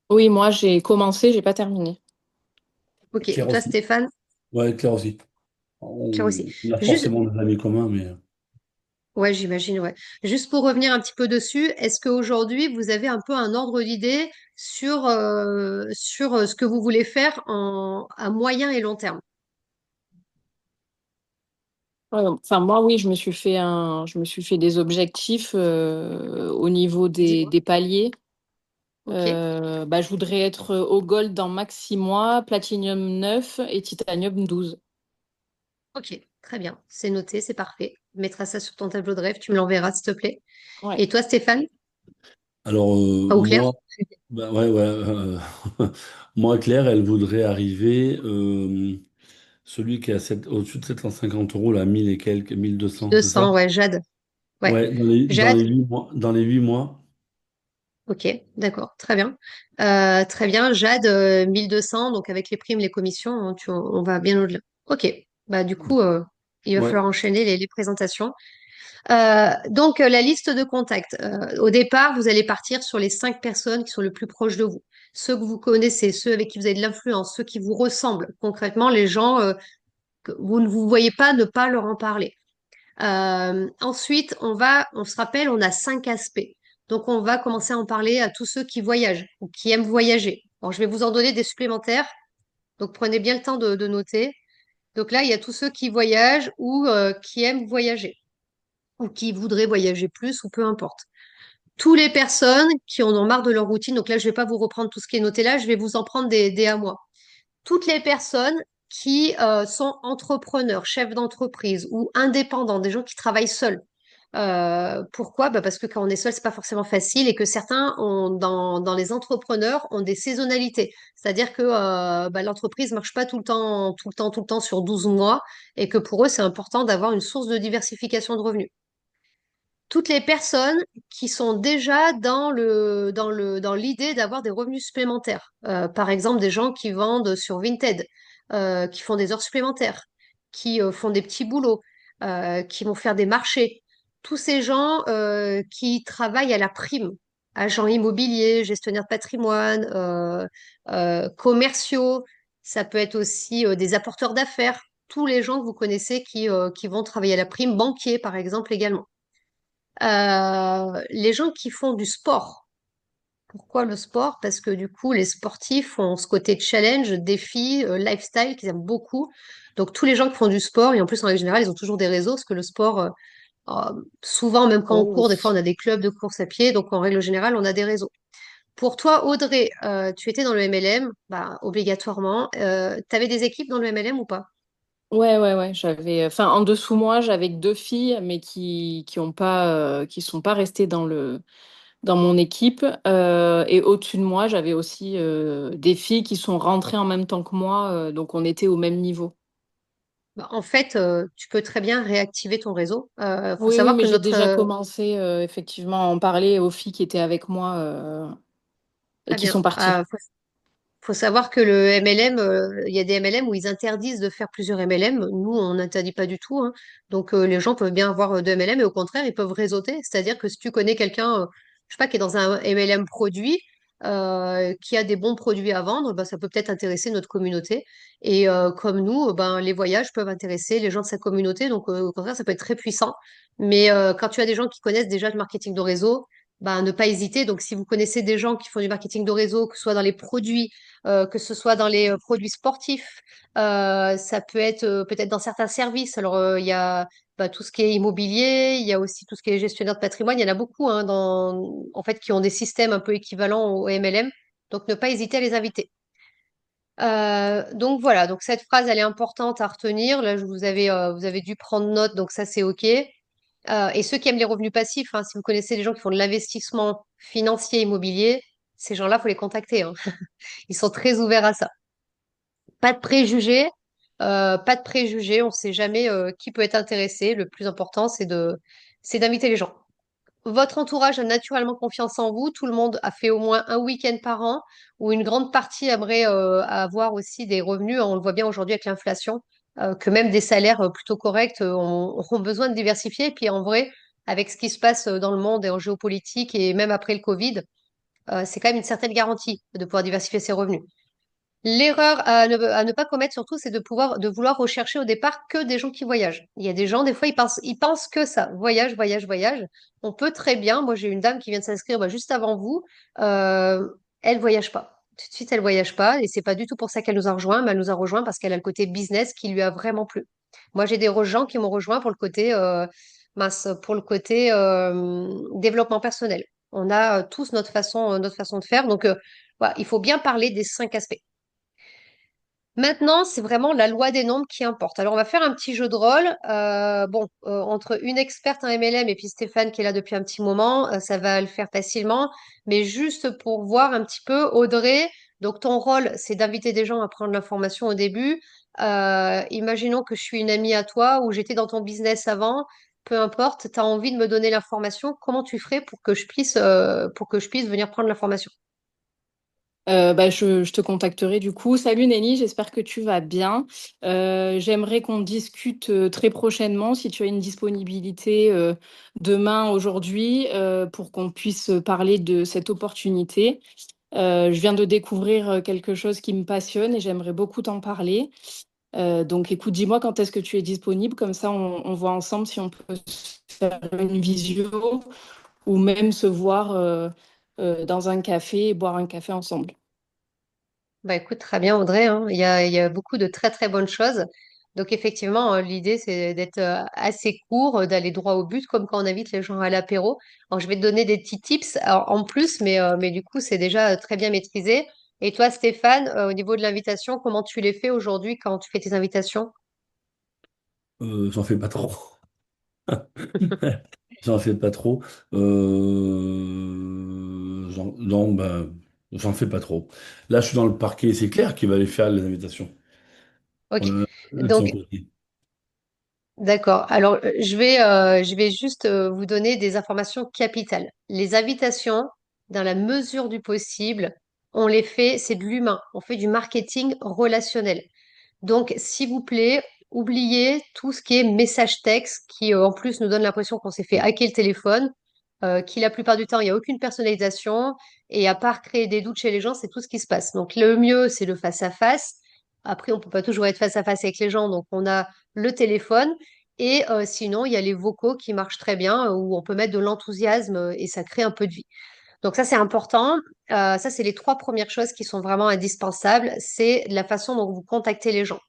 S2: Oui, moi j'ai commencé, j'ai pas terminé.
S1: Ok.
S3: Claire
S1: Toi,
S3: aussi.
S1: Stéphane,
S3: Ouais, Claire aussi.
S1: Claire aussi.
S3: On a
S1: Juste,
S3: forcément des amis communs, mais
S1: ouais, j'imagine, ouais. Juste pour revenir un petit peu dessus, est-ce qu'aujourd'hui, vous avez un peu un ordre d'idée sur ce que vous voulez faire à moyen et long terme?
S2: Ouais, enfin, moi, oui, je me suis fait des objectifs au niveau
S1: Dis-moi.
S2: des paliers.
S1: Ok.
S2: Bah, je voudrais être au gold dans max 6 mois, platinum 9 et titanium 12.
S1: Ok, très bien. C'est noté, c'est parfait. Tu mettras ça sur ton tableau de rêve, tu me l'enverras, s'il te plaît.
S2: Ouais.
S1: Et toi, Stéphane?
S3: alors
S1: Ah, ou Claire?
S3: moi, bah, ouais, ouais, moi, Claire, elle voudrait arriver, celui qui est au-dessus de 750 euros, là, 1000 et quelques, 1200, c'est ça?
S1: 200, ouais, Jade. Ouais.
S3: Ouais, dans
S1: Jade,
S3: les 8 mois, dans les 8 mois.
S1: ok, d'accord, très bien. Très bien, Jade, 1200, donc avec les primes, les commissions, hein, on va bien au-delà. Ok, bah du coup, il va
S3: Ouais.
S1: falloir enchaîner les présentations. Donc, la liste de contacts. Au départ, vous allez partir sur les 5 personnes qui sont le plus proches de vous. Ceux que vous connaissez, ceux avec qui vous avez de l'influence, ceux qui vous ressemblent. Concrètement, les gens que vous ne vous voyez pas ne pas leur en parler. Ensuite, on se rappelle, on a 5 aspects. Donc, on va commencer à en parler à tous ceux qui voyagent ou qui aiment voyager. Bon, je vais vous en donner des supplémentaires. Donc, prenez bien le temps de noter. Donc là, il y a tous ceux qui voyagent ou qui aiment voyager ou qui voudraient voyager plus ou peu importe. Toutes les personnes qui en ont marre de leur routine. Donc là, je vais pas vous reprendre tout ce qui est noté là. Je vais vous en prendre des à moi. Toutes les personnes qui sont entrepreneurs, chefs d'entreprise ou indépendants, des gens qui travaillent seuls. Pourquoi? Bah parce que quand on est seul, c'est pas forcément facile et que certains ont, dans les entrepreneurs ont des saisonnalités. C'est-à-dire que bah, l'entreprise marche pas tout le temps, tout le temps, tout le temps sur 12 mois et que pour eux, c'est important d'avoir une source de diversification de revenus. Toutes les personnes qui sont déjà dans l'idée d'avoir des revenus supplémentaires. Par exemple, des gens qui vendent sur Vinted, qui font des heures supplémentaires, qui font des petits boulots, qui vont faire des marchés. Tous ces gens qui travaillent à la prime, agents immobiliers, gestionnaires de patrimoine, commerciaux, ça peut être aussi des apporteurs d'affaires, tous les gens que vous connaissez qui vont travailler à la prime, banquiers par exemple également. Les gens qui font du sport. Pourquoi le sport? Parce que du coup, les sportifs ont ce côté challenge, défi, lifestyle qu'ils aiment beaucoup. Donc tous les gens qui font du sport, et en plus en règle générale, ils ont toujours des réseaux, parce que le sport, souvent, même quand on
S2: Oh
S1: court, des fois on
S2: oui.
S1: a des clubs de course à pied, donc en règle générale, on a des réseaux. Pour toi, Audrey, tu étais dans le MLM, bah, obligatoirement. Tu avais des équipes dans le MLM ou pas?
S2: Ouais, ouais, ouais. Enfin, en dessous moi, j'avais que deux filles, mais qui ont pas, qui sont pas restées dans mon équipe. Et au-dessus de moi, j'avais aussi des filles qui sont rentrées en même temps que moi, donc on était au même niveau.
S1: Bah, en fait, tu peux très bien réactiver ton réseau. Faut
S2: Oui, oui,
S1: savoir
S2: mais
S1: que
S2: j'ai
S1: notre,
S2: déjà commencé effectivement à en parler aux filles qui étaient avec moi et
S1: très
S2: qui
S1: bien.
S2: sont parties.
S1: Faut savoir que le MLM, il y a des MLM où ils interdisent de faire plusieurs MLM. Nous, on n'interdit pas du tout, hein. Donc, les gens peuvent bien avoir deux MLM et au contraire, ils peuvent réseauter. C'est-à-dire que si tu connais quelqu'un, je sais pas, qui est dans un MLM produit, qui a des bons produits à vendre, bah, ça peut peut-être intéresser notre communauté. Et comme nous, ben, les voyages peuvent intéresser les gens de sa communauté. Donc, au contraire, ça peut être très puissant. Mais quand tu as des gens qui connaissent déjà le marketing de réseau, ben, ne pas hésiter. Donc, si vous connaissez des gens qui font du marketing de réseau, que ce soit dans les produits, que ce soit dans les produits sportifs, ça peut être peut-être dans certains services. Alors, il y a bah, tout ce qui est immobilier, il y a aussi tout ce qui est gestionnaire de patrimoine. Il y en a beaucoup hein, en fait, qui ont des systèmes un peu équivalents au MLM. Donc, ne pas hésiter à les inviter. Donc voilà, donc cette phrase, elle est importante à retenir. Là, vous avez dû prendre note, donc ça, c'est OK. Et ceux qui aiment les revenus passifs, hein, si vous connaissez des gens qui font de l'investissement financier immobilier, ces gens-là, faut les contacter, hein. Ils sont très ouverts à ça. Pas de préjugés, pas de préjugés. On ne sait jamais qui peut être intéressé. Le plus important, c'est d'inviter les gens. Votre entourage a naturellement confiance en vous. Tout le monde a fait au moins un week-end par an, ou une grande partie aimerait avoir aussi des revenus. On le voit bien aujourd'hui avec l'inflation, que même des salaires plutôt corrects ont besoin de diversifier. Et puis en vrai, avec ce qui se passe dans le monde et en géopolitique, et même après le Covid, c'est quand même une certaine garantie de pouvoir diversifier ses revenus. L'erreur à ne pas commettre surtout, c'est de vouloir rechercher au départ que des gens qui voyagent. Il y a des gens, des fois, ils pensent que ça, voyage, voyage, voyage. On peut très bien, moi j'ai une dame qui vient de s'inscrire bah, juste avant vous, euh, elle voyage pas. Tout de suite, elle voyage pas, et c'est pas du tout pour ça qu'elle nous a rejoint, mais elle nous a rejoint parce qu'elle a le côté business qui lui a vraiment plu. Moi, j'ai des gens qui m'ont rejoint pour le côté pour le côté développement personnel. On a tous notre façon de faire, donc voilà, il faut bien parler des 5 aspects. Maintenant, c'est vraiment la loi des nombres qui importe. Alors, on va faire un petit jeu de rôle. Entre une experte en MLM et puis Stéphane qui est là depuis un petit moment, ça va le faire facilement. Mais juste pour voir un petit peu, Audrey, donc ton rôle, c'est d'inviter des gens à prendre l'information au début. Imaginons que je suis une amie à toi ou j'étais dans ton business avant, peu importe, tu as envie de me donner l'information, comment tu ferais pour que je puisse venir prendre l'information?
S2: Bah, je te contacterai du coup. Salut Nelly, j'espère que tu vas bien. J'aimerais qu'on discute très prochainement si tu as une disponibilité demain, aujourd'hui, pour qu'on puisse parler de cette opportunité. Je viens de découvrir quelque chose qui me passionne et j'aimerais beaucoup t'en parler. Donc écoute, dis-moi quand est-ce que tu es disponible, comme ça on voit ensemble si on peut se faire une visio ou même se voir dans un café et boire un café ensemble.
S1: Bah écoute, très bien Audrey, hein. Il y a beaucoup de très très bonnes choses. Donc effectivement, l'idée c'est d'être assez court, d'aller droit au but, comme quand on invite les gens à l'apéro. Alors je vais te donner des petits tips en plus, mais du coup c'est déjà très bien maîtrisé. Et toi Stéphane, au niveau de l'invitation, comment tu les fais aujourd'hui quand tu fais tes invitations?
S3: J'en fais pas trop. J'en fais pas trop. Non, bah, j'en fais pas trop. Là, je suis dans le parquet. C'est Claire qui va aller faire les invitations.
S1: Ok.
S3: De son
S1: Donc
S3: côté.
S1: d'accord. Alors, je vais juste vous donner des informations capitales. Les invitations, dans la mesure du possible, on les fait, c'est de l'humain. On fait du marketing relationnel. Donc, s'il vous plaît, oubliez tout ce qui est message texte qui, en plus, nous donne l'impression qu'on s'est fait hacker le téléphone, qui, la plupart du temps, il n'y a aucune personnalisation. Et à part créer des doutes chez les gens, c'est tout ce qui se passe. Donc, le mieux, c'est le face-à-face. Après, on peut pas toujours être face-à-face avec les gens. Donc, on a le téléphone. Et sinon, il y a les vocaux qui marchent très bien, où on peut mettre de l'enthousiasme et ça crée un peu de vie. Donc ça, c'est important. Ça, c'est les trois premières choses qui sont vraiment indispensables. C'est la façon dont vous contactez les gens.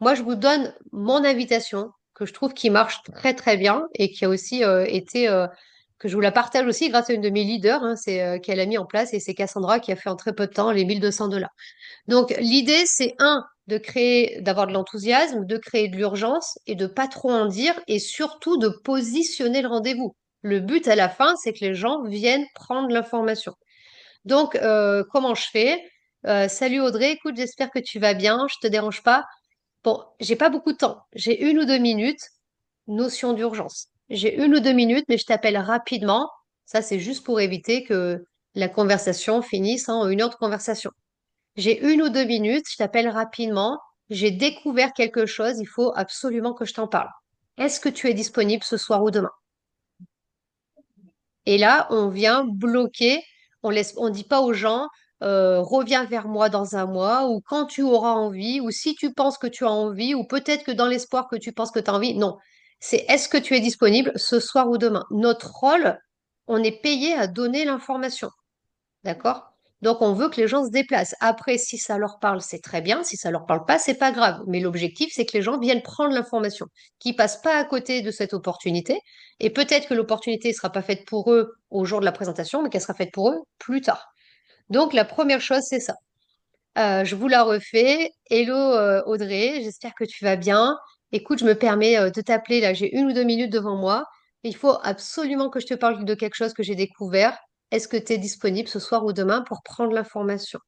S1: Moi, je vous donne mon invitation que je trouve qui marche très très bien et qui a aussi été que je vous la partage aussi grâce à une de mes leaders, hein, c'est qu'elle a mis en place et c'est Cassandra qui a fait en très peu de temps les 1 200 $. Donc l'idée, c'est de créer, d'avoir de l'enthousiasme, de créer de l'urgence et de pas trop en dire et surtout de positionner le rendez-vous. Le but à la fin, c'est que les gens viennent prendre l'information. Donc, comment je fais? Salut Audrey, écoute, j'espère que tu vas bien, je te dérange pas. Bon, j'ai pas beaucoup de temps. J'ai 1 ou 2 minutes. Notion d'urgence. J'ai 1 ou 2 minutes, mais je t'appelle rapidement. Ça, c'est juste pour éviter que la conversation finisse en 1 heure de conversation. J'ai 1 ou 2 minutes, je t'appelle rapidement. J'ai découvert quelque chose, il faut absolument que je t'en parle. Est-ce que tu es disponible ce soir ou demain? Et là, on vient bloquer, on dit pas aux gens, reviens vers moi dans un mois, ou quand tu auras envie, ou si tu penses que tu as envie, ou peut-être que dans l'espoir que tu penses que tu as envie. Non, c'est est-ce que tu es disponible ce soir ou demain? Notre rôle, on est payé à donner l'information. D'accord? Donc, on veut que les gens se déplacent. Après, si ça leur parle, c'est très bien. Si ça leur parle pas, c'est pas grave. Mais l'objectif, c'est que les gens viennent prendre l'information, qu'ils passent pas à côté de cette opportunité. Et peut-être que l'opportunité ne sera pas faite pour eux au jour de la présentation, mais qu'elle sera faite pour eux plus tard. Donc, la première chose, c'est ça. Je vous la refais. Hello Audrey, j'espère que tu vas bien. Écoute, je me permets de t'appeler là, j'ai 1 ou 2 minutes devant moi. Il faut absolument que je te parle de quelque chose que j'ai découvert. Est-ce que tu es disponible ce soir ou demain pour prendre l'information?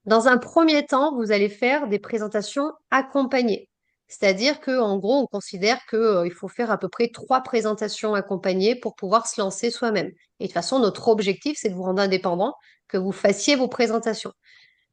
S1: Dans un premier temps, vous allez faire des présentations accompagnées. C'est-à-dire que, en gros, on considère que, il faut faire à peu près 3 présentations accompagnées pour pouvoir se lancer soi-même. Et de toute façon, notre objectif, c'est de vous rendre indépendant, que vous fassiez vos présentations.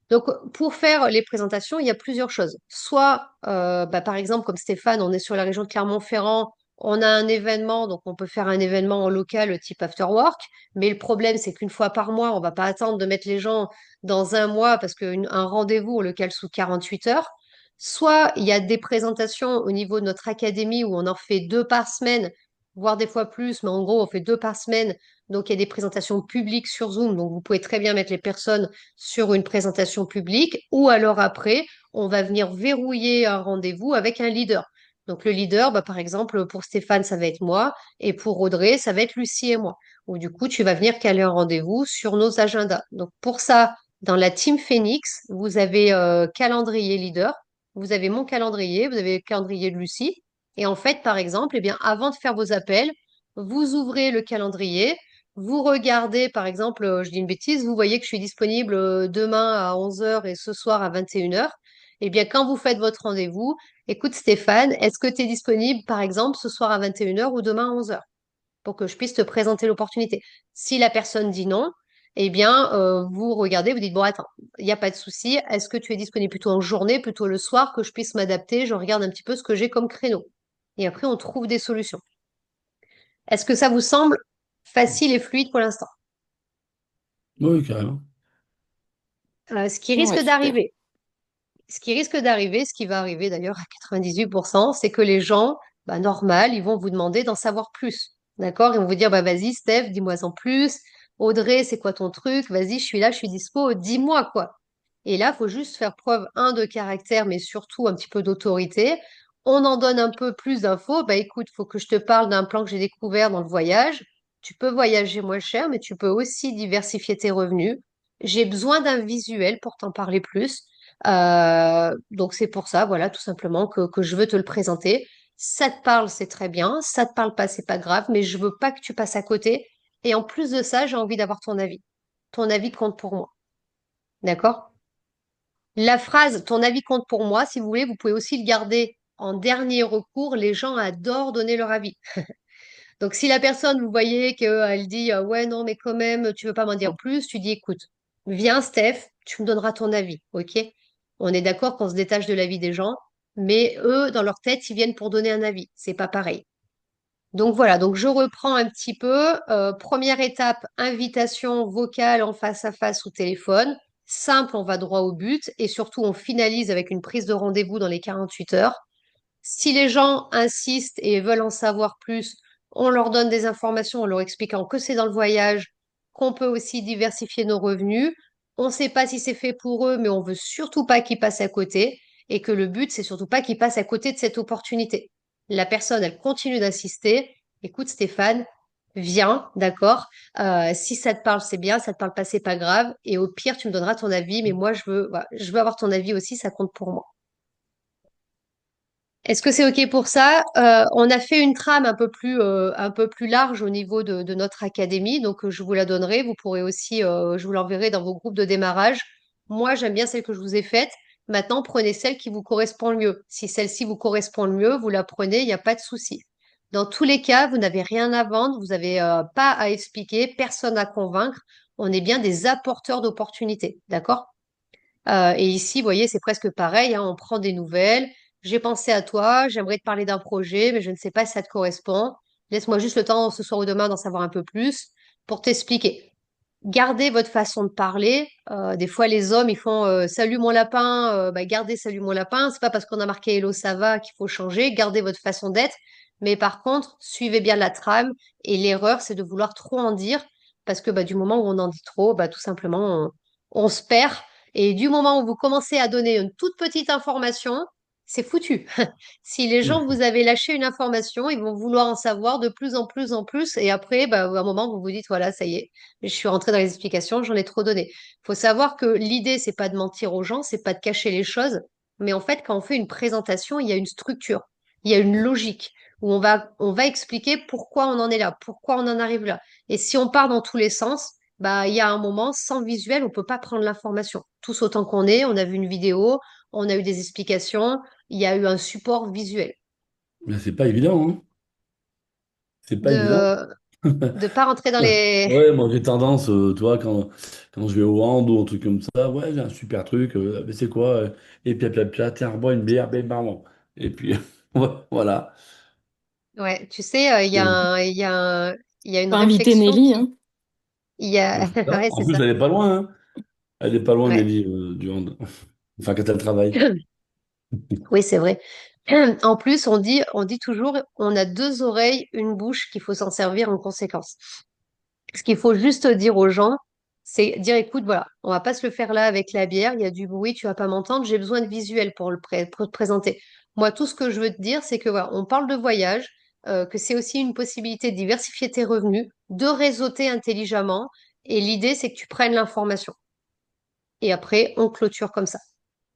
S1: Donc, pour faire les présentations, il y a plusieurs choses. Soit, par exemple, comme Stéphane, on est sur la région de Clermont-Ferrand, on a un événement, donc on peut faire un événement en local type after work. Mais le problème, c'est qu'une fois par mois, on va pas attendre de mettre les gens dans un mois parce qu'un rendez-vous, on le cale sous 48 heures. Soit il y a des présentations au niveau de notre académie où on en fait 2 par semaine, voire des fois plus, mais en gros, on fait 2 par semaine. Donc, il y a des présentations publiques sur Zoom. Donc, vous pouvez très bien mettre les personnes sur une présentation publique, ou alors après, on va venir verrouiller un rendez-vous avec un leader. Donc le leader, par exemple, pour Stéphane, ça va être moi, et pour Audrey, ça va être Lucie et moi. Ou du coup, tu vas venir caler un rendez-vous sur nos agendas. Donc pour ça, dans la team Phoenix, vous avez calendrier leader, vous avez mon calendrier, vous avez le calendrier de Lucie. Et en fait, par exemple, eh bien, avant de faire vos appels, vous ouvrez le calendrier, vous regardez, par exemple, je dis une bêtise, vous voyez que je suis disponible demain à 11 heures et ce soir à 21 heures. Eh bien, quand vous faites votre rendez-vous, écoute Stéphane, est-ce que tu es disponible, par exemple, ce soir à 21 heures ou demain à 11 heures pour que je puisse te présenter l'opportunité? Si la personne dit non, eh bien, vous regardez, vous dites, bon, attends, il n'y a pas de souci. Est-ce que tu es disponible plutôt en journée, plutôt le soir, que je puisse m'adapter? Je regarde un petit peu ce que j'ai comme créneau. Et après, on trouve des solutions. Est-ce que ça vous semble facile et fluide pour l'instant?
S3: Oui, carrément.
S1: Ce qui risque
S2: Ouais, super.
S1: d'arriver, ce qui va arriver d'ailleurs à 98%, c'est que les gens, normal, ils vont vous demander d'en savoir plus. D'accord? Ils vont vous dire, bah vas-y, Steph, dis-moi en plus. Audrey, c'est quoi ton truc? Vas-y, je suis là, je suis dispo, dis-moi quoi. Et là, il faut juste faire preuve, de caractère, mais surtout un petit peu d'autorité. On en donne un peu plus d'infos. Bah écoute, faut que je te parle d'un plan que j'ai découvert dans le voyage. Tu peux voyager moins cher, mais tu peux aussi diversifier tes revenus. J'ai besoin d'un visuel pour t'en parler plus. Donc c'est pour ça, voilà, tout simplement que je veux te le présenter. Ça te parle, c'est très bien. Ça te parle pas, c'est pas grave, mais je veux pas que tu passes à côté. Et en plus de ça, j'ai envie d'avoir ton avis. Ton avis compte pour moi. D'accord? La phrase ton avis compte pour moi, si vous voulez, vous pouvez aussi le garder en dernier recours. Les gens adorent donner leur avis. Donc, si la personne, vous voyez qu'elle dit ouais, non, mais quand même, tu veux pas m'en dire plus, tu dis écoute, viens, Steph, tu me donneras ton avis. OK? On est d'accord qu'on se détache de l'avis des gens, mais eux, dans leur tête, ils viennent pour donner un avis. C'est pas pareil. Donc voilà, donc je reprends un petit peu. Première étape, invitation vocale en face à face ou téléphone. Simple, on va droit au but et surtout on finalise avec une prise de rendez-vous dans les 48 heures. Si les gens insistent et veulent en savoir plus, on leur donne des informations en leur expliquant que c'est dans le voyage, qu'on peut aussi diversifier nos revenus. On ne sait pas si c'est fait pour eux, mais on veut surtout pas qu'ils passent à côté et que le but, c'est surtout pas qu'ils passent à côté de cette opportunité. La personne, elle continue d'insister. Écoute, Stéphane, viens, d'accord? Si ça te parle, c'est bien. Ça te parle pas, c'est pas grave. Et au pire, tu me donneras ton avis. Mais moi, voilà, je veux avoir ton avis aussi. Ça compte pour moi. Est-ce que c'est OK pour ça? On a fait une trame un peu plus large au niveau de notre académie, donc je vous la donnerai. Vous pourrez aussi, je vous l'enverrai dans vos groupes de démarrage. Moi, j'aime bien celle que je vous ai faite. Maintenant, prenez celle qui vous correspond le mieux. Si celle-ci vous correspond le mieux, vous la prenez, il n'y a pas de souci. Dans tous les cas, vous n'avez rien à vendre, vous n'avez pas à expliquer, personne à convaincre. On est bien des apporteurs d'opportunités, d'accord? Et ici, vous voyez, c'est presque pareil, hein, on prend des nouvelles. J'ai pensé à toi, j'aimerais te parler d'un projet, mais je ne sais pas si ça te correspond. Laisse-moi juste le temps ce soir ou demain d'en savoir un peu plus pour t'expliquer. Gardez votre façon de parler. Des fois, les hommes, ils font salut mon lapin, bah, gardez salut mon lapin. C'est pas parce qu'on a marqué hello ça va qu'il faut changer. Gardez votre façon d'être. Mais par contre, suivez bien la trame. Et l'erreur, c'est de vouloir trop en dire parce que bah, du moment où on en dit trop, bah, tout simplement, on se perd. Et du moment où vous commencez à donner une toute petite information, c'est foutu. Si les gens vous avez lâché une information, ils vont vouloir en savoir de plus en plus en plus. Et après, bah, à un moment, vous vous dites, voilà, ça y est, je suis rentrée dans les explications, j'en ai trop donné. Il faut savoir que l'idée, c'est pas de mentir aux gens, c'est pas de cacher les choses. Mais en fait, quand on fait une présentation, il y a une structure, il y a une logique où on va expliquer pourquoi on en est là, pourquoi on en arrive là. Et si on part dans tous les sens, bah, il y a un moment, sans visuel, on peut pas prendre l'information. Tous autant qu'on est, on a vu une vidéo, on a eu des explications, il y a eu un support visuel.
S3: Mais c'est pas évident, hein. C'est pas évident.
S1: De de pas rentrer dans les...
S3: Ouais, moi j'ai tendance, tu vois, quand je vais au hand ou un truc comme ça, ouais, j'ai un super truc, mais c'est quoi? Et puis, tiens, bois une bière, ben, pardon. Et puis, ouais, voilà.
S1: Ouais, tu sais, il y a une
S2: Pas inviter
S1: réflexion
S2: Nelly,
S1: qui...
S2: hein.
S1: Il y a...
S3: C'est ça.
S1: Ouais,
S3: En
S1: c'est
S3: plus,
S1: ça.
S3: elle est pas loin, hein. Elle est pas loin,
S1: Ouais.
S3: Nelly, du hand. Enfin, quand elle travaille.
S1: Oui, c'est vrai. En plus, on dit toujours, on a deux oreilles, une bouche, qu'il faut s'en servir en conséquence. Ce qu'il faut juste dire aux gens, c'est dire, écoute, voilà, on va pas se le faire là avec la bière, il y a du bruit, tu vas pas m'entendre, j'ai besoin de visuel pour te présenter. Moi, tout ce que je veux te dire, c'est que voilà, on parle de voyage, que c'est aussi une possibilité de diversifier tes revenus, de réseauter intelligemment, et l'idée, c'est que tu prennes l'information. Et après, on clôture comme ça.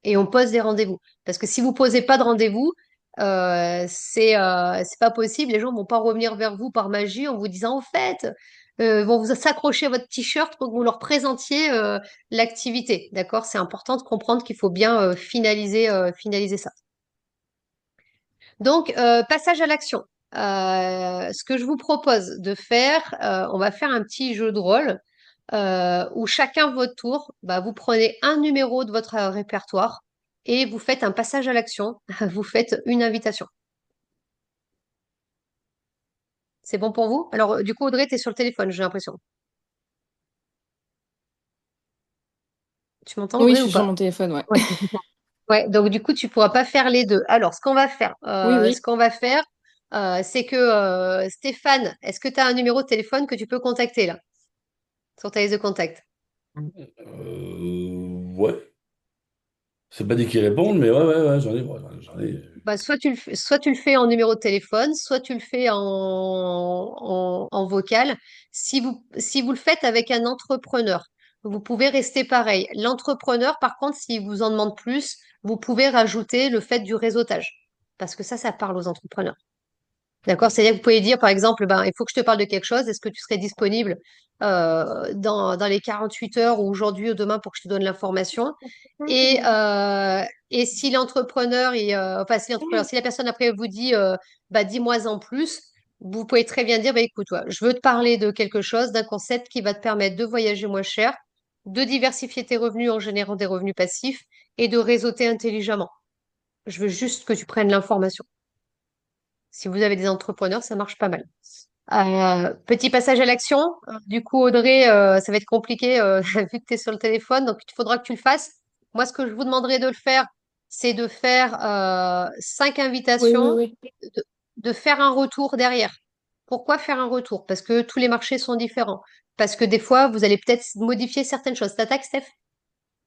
S1: Et on pose des rendez-vous. Parce que si vous posez pas de rendez-vous, c'est pas possible. Les gens vont pas revenir vers vous par magie en vous disant, en fait, vont vous s'accrocher à votre t-shirt pour que vous leur présentiez l'activité. D'accord? C'est important de comprendre qu'il faut bien finaliser ça. Donc, passage à l'action. Ce que je vous propose de faire, on va faire un petit jeu de rôle où chacun votre tour, bah, vous prenez un numéro de votre répertoire et vous faites un passage à l'action. Vous faites une invitation. C'est bon pour vous? Alors, du coup, Audrey, tu es sur le téléphone, j'ai l'impression. Tu m'entends,
S2: Oui,
S1: Audrey,
S2: je
S1: ou
S2: suis sur
S1: pas?
S2: mon téléphone, ouais.
S1: Ouais. Ouais, donc du coup, tu pourras pas faire les deux. Alors, ce qu'on va faire,
S2: Oui, oui.
S1: C'est que Stéphane, est-ce que tu as un numéro de téléphone que tu peux contacter là, sur ta liste de contacts?
S3: Ouais. C'est pas dit qu'ils répondent, mais ouais, j'en ai, ouais, j'en ai.
S1: Bah, soit tu le fais en numéro de téléphone, soit tu le fais en vocal. Si vous le faites avec un entrepreneur, vous pouvez rester pareil. L'entrepreneur, par contre, s'il vous en demande plus, vous pouvez rajouter le fait du réseautage. Parce que ça parle aux entrepreneurs. D'accord? C'est-à-dire que vous pouvez dire, par exemple, ben, il faut que je te parle de quelque chose. Est-ce que tu serais disponible dans les 48 heures ou aujourd'hui ou demain pour que je te donne l'information? Et, euh, et si l'entrepreneur, si la personne après vous dit, bah, dis-moi en plus, vous pouvez très bien dire, bah, écoute, toi, je veux te parler de quelque chose, d'un concept qui va te permettre de voyager moins cher, de diversifier tes revenus en générant des revenus passifs et de réseauter intelligemment. Je veux juste que tu prennes l'information. Si vous avez des entrepreneurs, ça marche pas mal. Petit passage à l'action. Du coup, Audrey, ça va être compliqué vu que tu es sur le téléphone, donc il faudra que tu le fasses. Moi, ce que je vous demanderai de le faire, c'est de faire 5 invitations,
S2: Oui.
S1: de, de faire un retour derrière. Pourquoi faire un retour? Parce que tous les marchés sont différents. Parce que des fois, vous allez peut-être modifier certaines choses. T'attaques, Steph?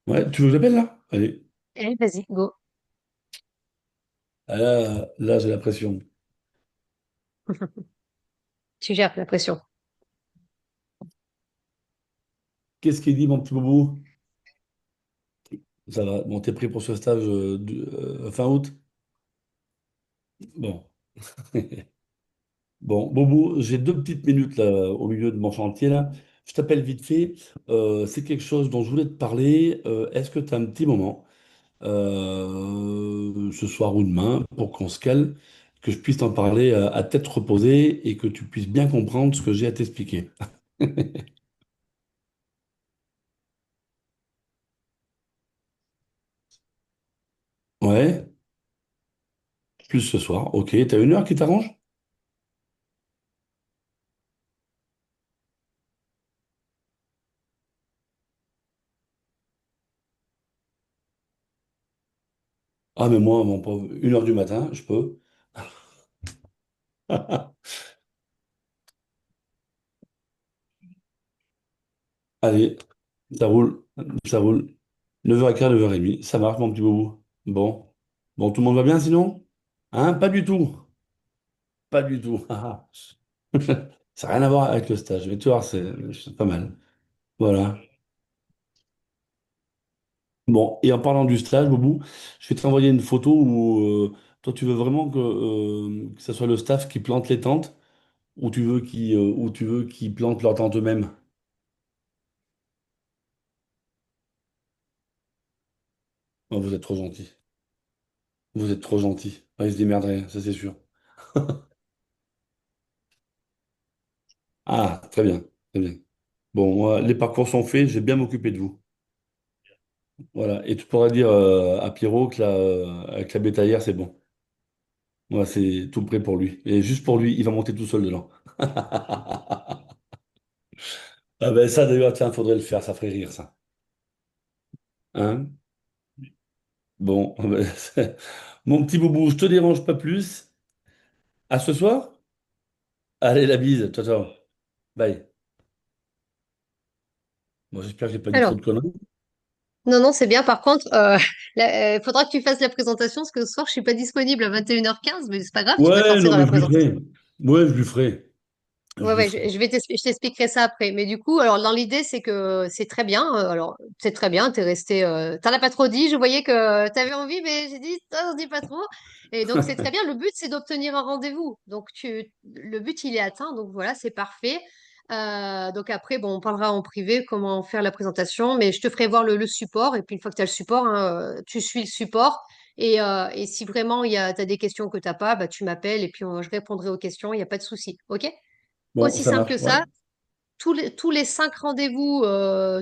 S3: Ouais, tu veux que j'appelle là? Allez.
S1: Allez, vas-y, go.
S3: Ah, là, j'ai la pression.
S1: Tu gères la pression.
S3: Qu'est-ce qu'il dit, mon petit boubou? Ça va. Bon, t'es pris pour ce stage fin août? Bon. Bon, Boubou, j'ai 2 petites minutes là, au milieu de mon chantier là. Je t'appelle vite fait. C'est quelque chose dont je voulais te parler. Est-ce que tu as un petit moment ce soir ou demain pour qu'on se cale, que je puisse t'en parler à tête reposée et que tu puisses bien comprendre ce que j'ai à t'expliquer? Ouais, plus ce soir. Ok, t'as une heure qui t'arrange? Ah, mais moi, mon pauvre, 1 heure du matin, je peux. Allez, ça roule, ça roule. 9h15, 9h30, ça marche, mon petit boubou. Bon. Bon, tout le monde va bien sinon? Hein? Pas du tout. Pas du tout. Ah, ah. Ça n'a rien à voir avec le stage, mais tu vois, c'est pas mal. Voilà. Bon, et en parlant du stage, Boubou, je vais t'envoyer une photo où toi, tu veux vraiment que ce soit le staff qui plante les tentes ou tu veux qu'ils plantent leurs tentes eux-mêmes? Oh, vous êtes trop gentil. Vous êtes trop gentil. Ouais, ils se démerderaient, ça c'est sûr. Ah, très bien, très bien. Bon, moi, les parcours sont faits, j'ai bien m'occuper de vous. Voilà. Et tu pourras dire à Pierrot que avec la bétaillère, c'est bon. Moi, c'est tout prêt pour lui. Et juste pour lui, il va monter tout seul dedans. Ah ben ça, d'ailleurs, tiens, faudrait le faire, ça ferait rire, ça. Hein? Bon, ben, mon petit boubou, je te dérange pas plus. À ce soir? Allez, la bise. Ciao, ciao. Bye. Bon, j'espère que j'ai pas dit trop
S1: Alors,
S3: de conneries.
S1: non, non, c'est bien. Par contre, faudra que tu fasses la présentation parce que ce soir, je suis pas disponible à 21h15, mais c'est pas grave, tu peux te
S3: Ouais,
S1: lancer
S3: non,
S1: dans
S3: mais
S1: la
S3: je lui
S1: présentation.
S3: ferai. Ouais, je lui ferai. Je
S1: Ouais,
S3: lui
S1: ouais,
S3: ferai.
S1: je t'expliquerai ça après. Mais du coup, alors dans l'idée, c'est que c'est très bien. Alors, c'est très bien. T'es resté. T'en as pas trop dit. Je voyais que t'avais envie, mais j'ai dit, t'en dis pas trop. Et donc, c'est très bien. Le but, c'est d'obtenir un rendez-vous. Donc, le but, il est atteint. Donc, voilà, c'est parfait. Donc, après, bon, on parlera en privé comment faire la présentation, mais je te ferai voir le support. Et puis, une fois que tu as le support, hein, tu suis le support. Et si vraiment t'as des questions que t'as pas, bah, tu m'appelles et puis je répondrai aux questions. Il n'y a pas de souci. OK?
S3: Bon,
S1: Aussi
S3: ça
S1: simple
S3: marche,
S1: que
S3: ouais.
S1: ça. Tous les 5 rendez-vous,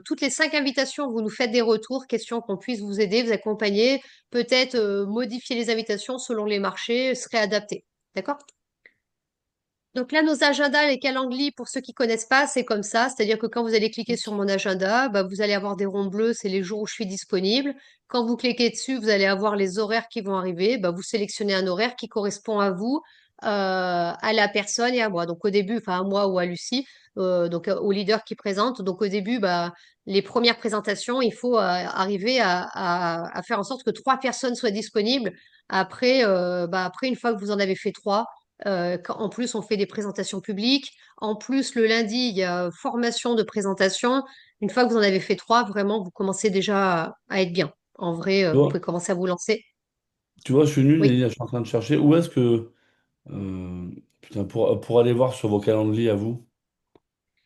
S1: toutes les 5 invitations, vous nous faites des retours, questions qu'on puisse vous aider, vous accompagner, peut-être modifier les invitations selon les marchés, se réadapter. D'accord? Donc là, nos agendas, les calendriers, pour ceux qui connaissent pas, c'est comme ça. C'est-à-dire que quand vous allez cliquer sur mon agenda, bah, vous allez avoir des ronds bleus, c'est les jours où je suis disponible. Quand vous cliquez dessus, vous allez avoir les horaires qui vont arriver. Bah, vous sélectionnez un horaire qui correspond à vous, à la personne et à moi. Donc au début, enfin à moi ou à Lucie, donc au leader qui présente. Donc au début, bah, les premières présentations, il faut arriver à faire en sorte que trois personnes soient disponibles. Après, après, une fois que vous en avez fait trois, en plus on fait des présentations publiques. En plus, le lundi, il y a formation de présentation. Une fois que vous en avez fait trois, vraiment, vous commencez déjà à être bien. En vrai,
S3: Tu
S1: vous
S3: vois,
S1: pouvez commencer à vous lancer.
S3: je suis nul,
S1: Oui.
S3: Nelly, je suis en train de chercher. Où est-ce que... putain, pour aller voir sur vos calendriers à vous.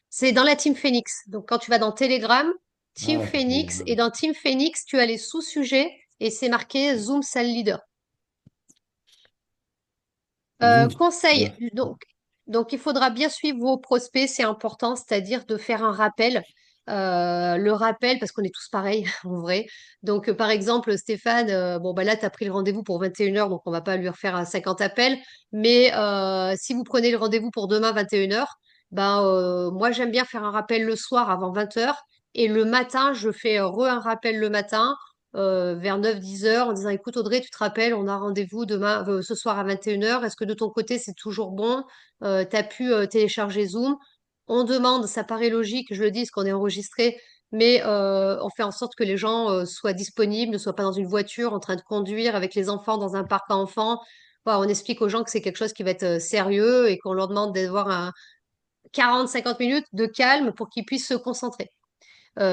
S1: C'est dans la Team Phoenix. Donc, quand tu vas dans Telegram, Team
S3: Ah, c'est
S1: Phoenix, et dans Team Phoenix, tu as les sous-sujets et c'est marqué Zoom Salle Leader.
S3: Zoom.
S1: Conseil, donc il faudra bien suivre vos prospects, c'est important, c'est-à-dire de faire un rappel. Le rappel, parce qu'on est tous pareils en vrai. Donc, par exemple, Stéphane, bon, bah là, tu as pris le rendez-vous pour 21h, donc on va pas lui refaire 50 appels. Mais si vous prenez le rendez-vous pour demain 21h, ben, moi, j'aime bien faire un rappel le soir avant 20h. Et le matin, je fais un rappel le matin vers 9-10 heures en disant, écoute Audrey, tu te rappelles, on a rendez-vous demain, ce soir à 21h. Est-ce que de ton côté, c'est toujours bon? Tu as pu télécharger Zoom? On demande, ça paraît logique, je le dis, parce qu'on est enregistré, mais on fait en sorte que les gens soient disponibles, ne soient pas dans une voiture en train de conduire avec les enfants dans un parc à enfants. Voilà, on explique aux gens que c'est quelque chose qui va être sérieux et qu'on leur demande d'avoir 40-50 minutes de calme pour qu'ils puissent se concentrer.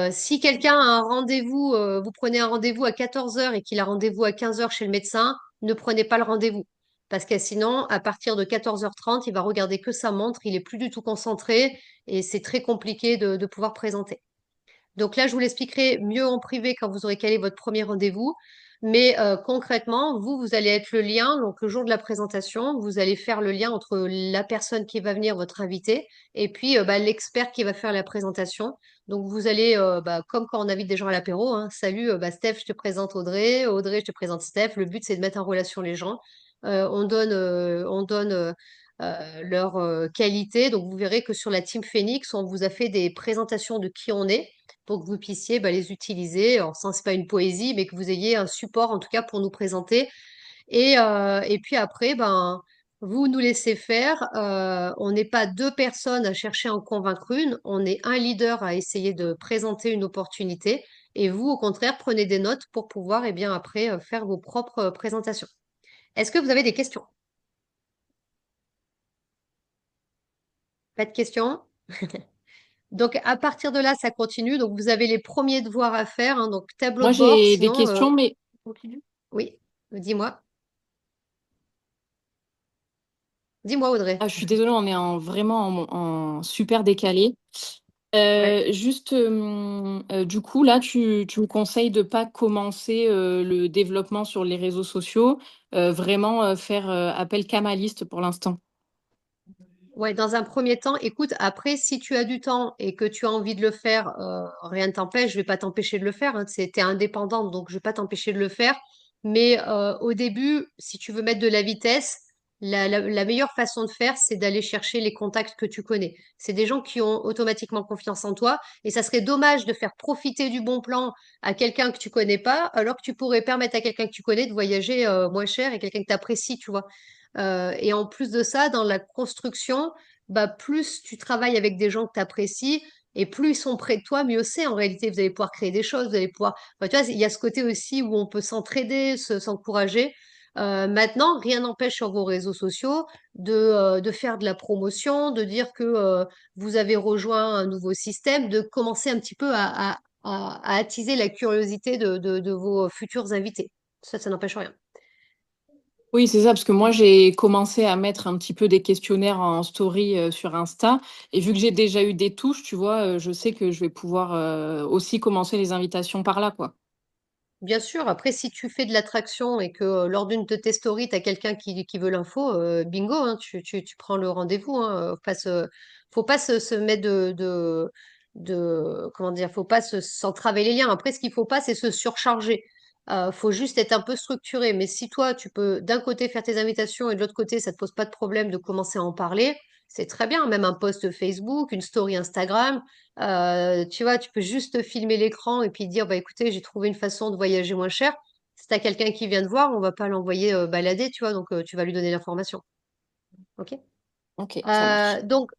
S1: Si quelqu'un a un rendez-vous, vous prenez un rendez-vous à 14 heures et qu'il a rendez-vous à 15 heures chez le médecin, ne prenez pas le rendez-vous. Parce que sinon, à partir de 14h30, il va regarder que sa montre, il est plus du tout concentré et c'est très compliqué de pouvoir présenter. Donc là, je vous l'expliquerai mieux en privé quand vous aurez calé votre premier rendez-vous. Mais concrètement, vous allez être le lien. Donc le jour de la présentation, vous allez faire le lien entre la personne qui va venir, votre invité, et puis l'expert qui va faire la présentation. Donc vous allez, comme quand on invite des gens à l'apéro, hein, salut, Steph, je te présente Audrey, Audrey, je te présente Steph. Le but, c'est de mettre en relation les gens. On donne leur qualité. Donc vous verrez que sur la Team Phoenix, on vous a fait des présentations de qui on est pour que vous puissiez les utiliser. Alors, ça, c'est pas une poésie, mais que vous ayez un support, en tout cas, pour nous présenter. Et puis après, ben, vous nous laissez faire. On n'est pas deux personnes à chercher à en convaincre une. On est un leader à essayer de présenter une opportunité. Et vous, au contraire, prenez des notes pour pouvoir, eh bien, après, faire vos propres présentations. Est-ce que vous avez des questions? Pas de questions? Donc, à partir de là, ça continue. Donc, vous avez les premiers devoirs à faire, hein, donc tableau
S2: Moi,
S1: de bord.
S2: j'ai des
S1: Sinon,
S2: questions, mais
S1: oui, dis-moi. Dis-moi, Audrey.
S2: ah, je suis désolée, on est vraiment en super décalé.
S1: Ouais.
S2: Juste, du coup, là, tu me conseilles de pas commencer le développement sur les réseaux sociaux, vraiment faire appel qu'à ma liste pour l'instant.
S1: Ouais, dans un premier temps, écoute, après, si tu as du temps et que tu as envie de le faire, rien ne t'empêche, je vais pas t'empêcher de le faire, hein, t'es indépendante, donc je vais pas t'empêcher de le faire. Mais au début, si tu veux mettre de la vitesse, la meilleure façon de faire, c'est d'aller chercher les contacts que tu connais. C'est des gens qui ont automatiquement confiance en toi, et ça serait dommage de faire profiter du bon plan à quelqu'un que tu connais pas, alors que tu pourrais permettre à quelqu'un que tu connais de voyager moins cher et quelqu'un que tu apprécies, tu vois. Et en plus de ça, dans la construction, plus tu travailles avec des gens que tu apprécies et plus ils sont près de toi, mieux c'est. En réalité, vous allez pouvoir créer des choses, vous allez pouvoir. Enfin, tu vois, il y a ce côté aussi où on peut s'entraider, s'encourager. Maintenant, rien n'empêche sur vos réseaux sociaux de faire de la promotion, de dire que vous avez rejoint un nouveau système, de commencer un petit peu à attiser la curiosité de vos futurs invités. Ça n'empêche rien.
S2: Oui, c'est ça, parce que moi, j'ai commencé à mettre un petit peu des questionnaires en story sur Insta. Et vu que j'ai déjà eu des touches, tu vois, je sais que je vais pouvoir aussi commencer les invitations par là, quoi.
S1: Bien sûr, après, si tu fais de l'attraction et que lors d'une de tes stories, tu as quelqu'un qui veut l'info, bingo, hein, tu prends le rendez-vous. Hein, faut pas se mettre comment dire, faut pas s'entraver les liens. Après, ce qu'il faut pas, c'est se surcharger. Faut juste être un peu structuré. Mais si toi, tu peux d'un côté faire tes invitations et de l'autre côté, ça te pose pas de problème de commencer à en parler, c'est très bien. Même un post Facebook, une story Instagram. Tu vois, tu peux juste filmer l'écran et puis dire, bah écoutez, j'ai trouvé une façon de voyager moins cher. Si t'as quelqu'un qui vient te voir, on va pas l'envoyer balader, tu vois, donc tu vas lui donner l'information. OK?
S2: Ok, ça marche.
S1: Donc,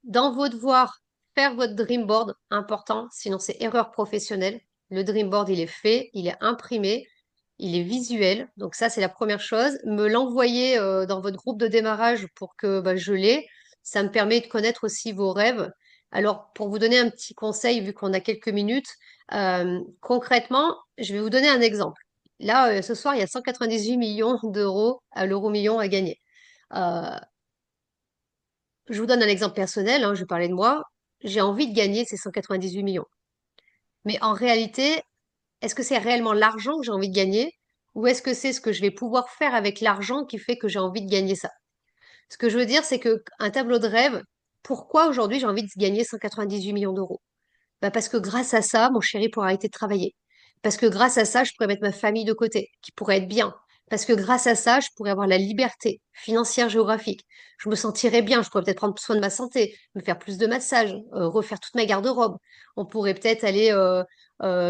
S1: dans vos devoirs, faire votre dream board, important, sinon c'est erreur professionnelle. Le dream board, il est fait, il est imprimé, il est visuel. Donc ça, c'est la première chose. Me l'envoyer dans votre groupe de démarrage pour que bah, je l'ai. Ça me permet de connaître aussi vos rêves. Alors, pour vous donner un petit conseil, vu qu'on a quelques minutes, concrètement, je vais vous donner un exemple. Là, ce soir, il y a 198 millions d'euros à l'euro million à gagner. Euh, je vous donne un exemple personnel, hein, je vais parler de moi. J'ai envie de gagner ces 198 millions. Mais en réalité, est-ce que c'est réellement l'argent que j'ai envie de gagner ou est-ce que c'est ce que je vais pouvoir faire avec l'argent qui fait que j'ai envie de gagner ça? Ce que je veux dire, c'est que un tableau de rêve, pourquoi aujourd'hui j'ai envie de gagner 198 millions d'euros? Bah parce que grâce à ça, mon chéri pourra arrêter de travailler. Parce que grâce à ça, je pourrais mettre ma famille de côté, qui pourrait être bien. Parce que grâce à ça, je pourrais avoir la liberté financière géographique. Je me sentirais bien, je pourrais peut-être prendre soin de ma santé, me faire plus de massages, refaire toute ma garde-robe. On pourrait peut-être aller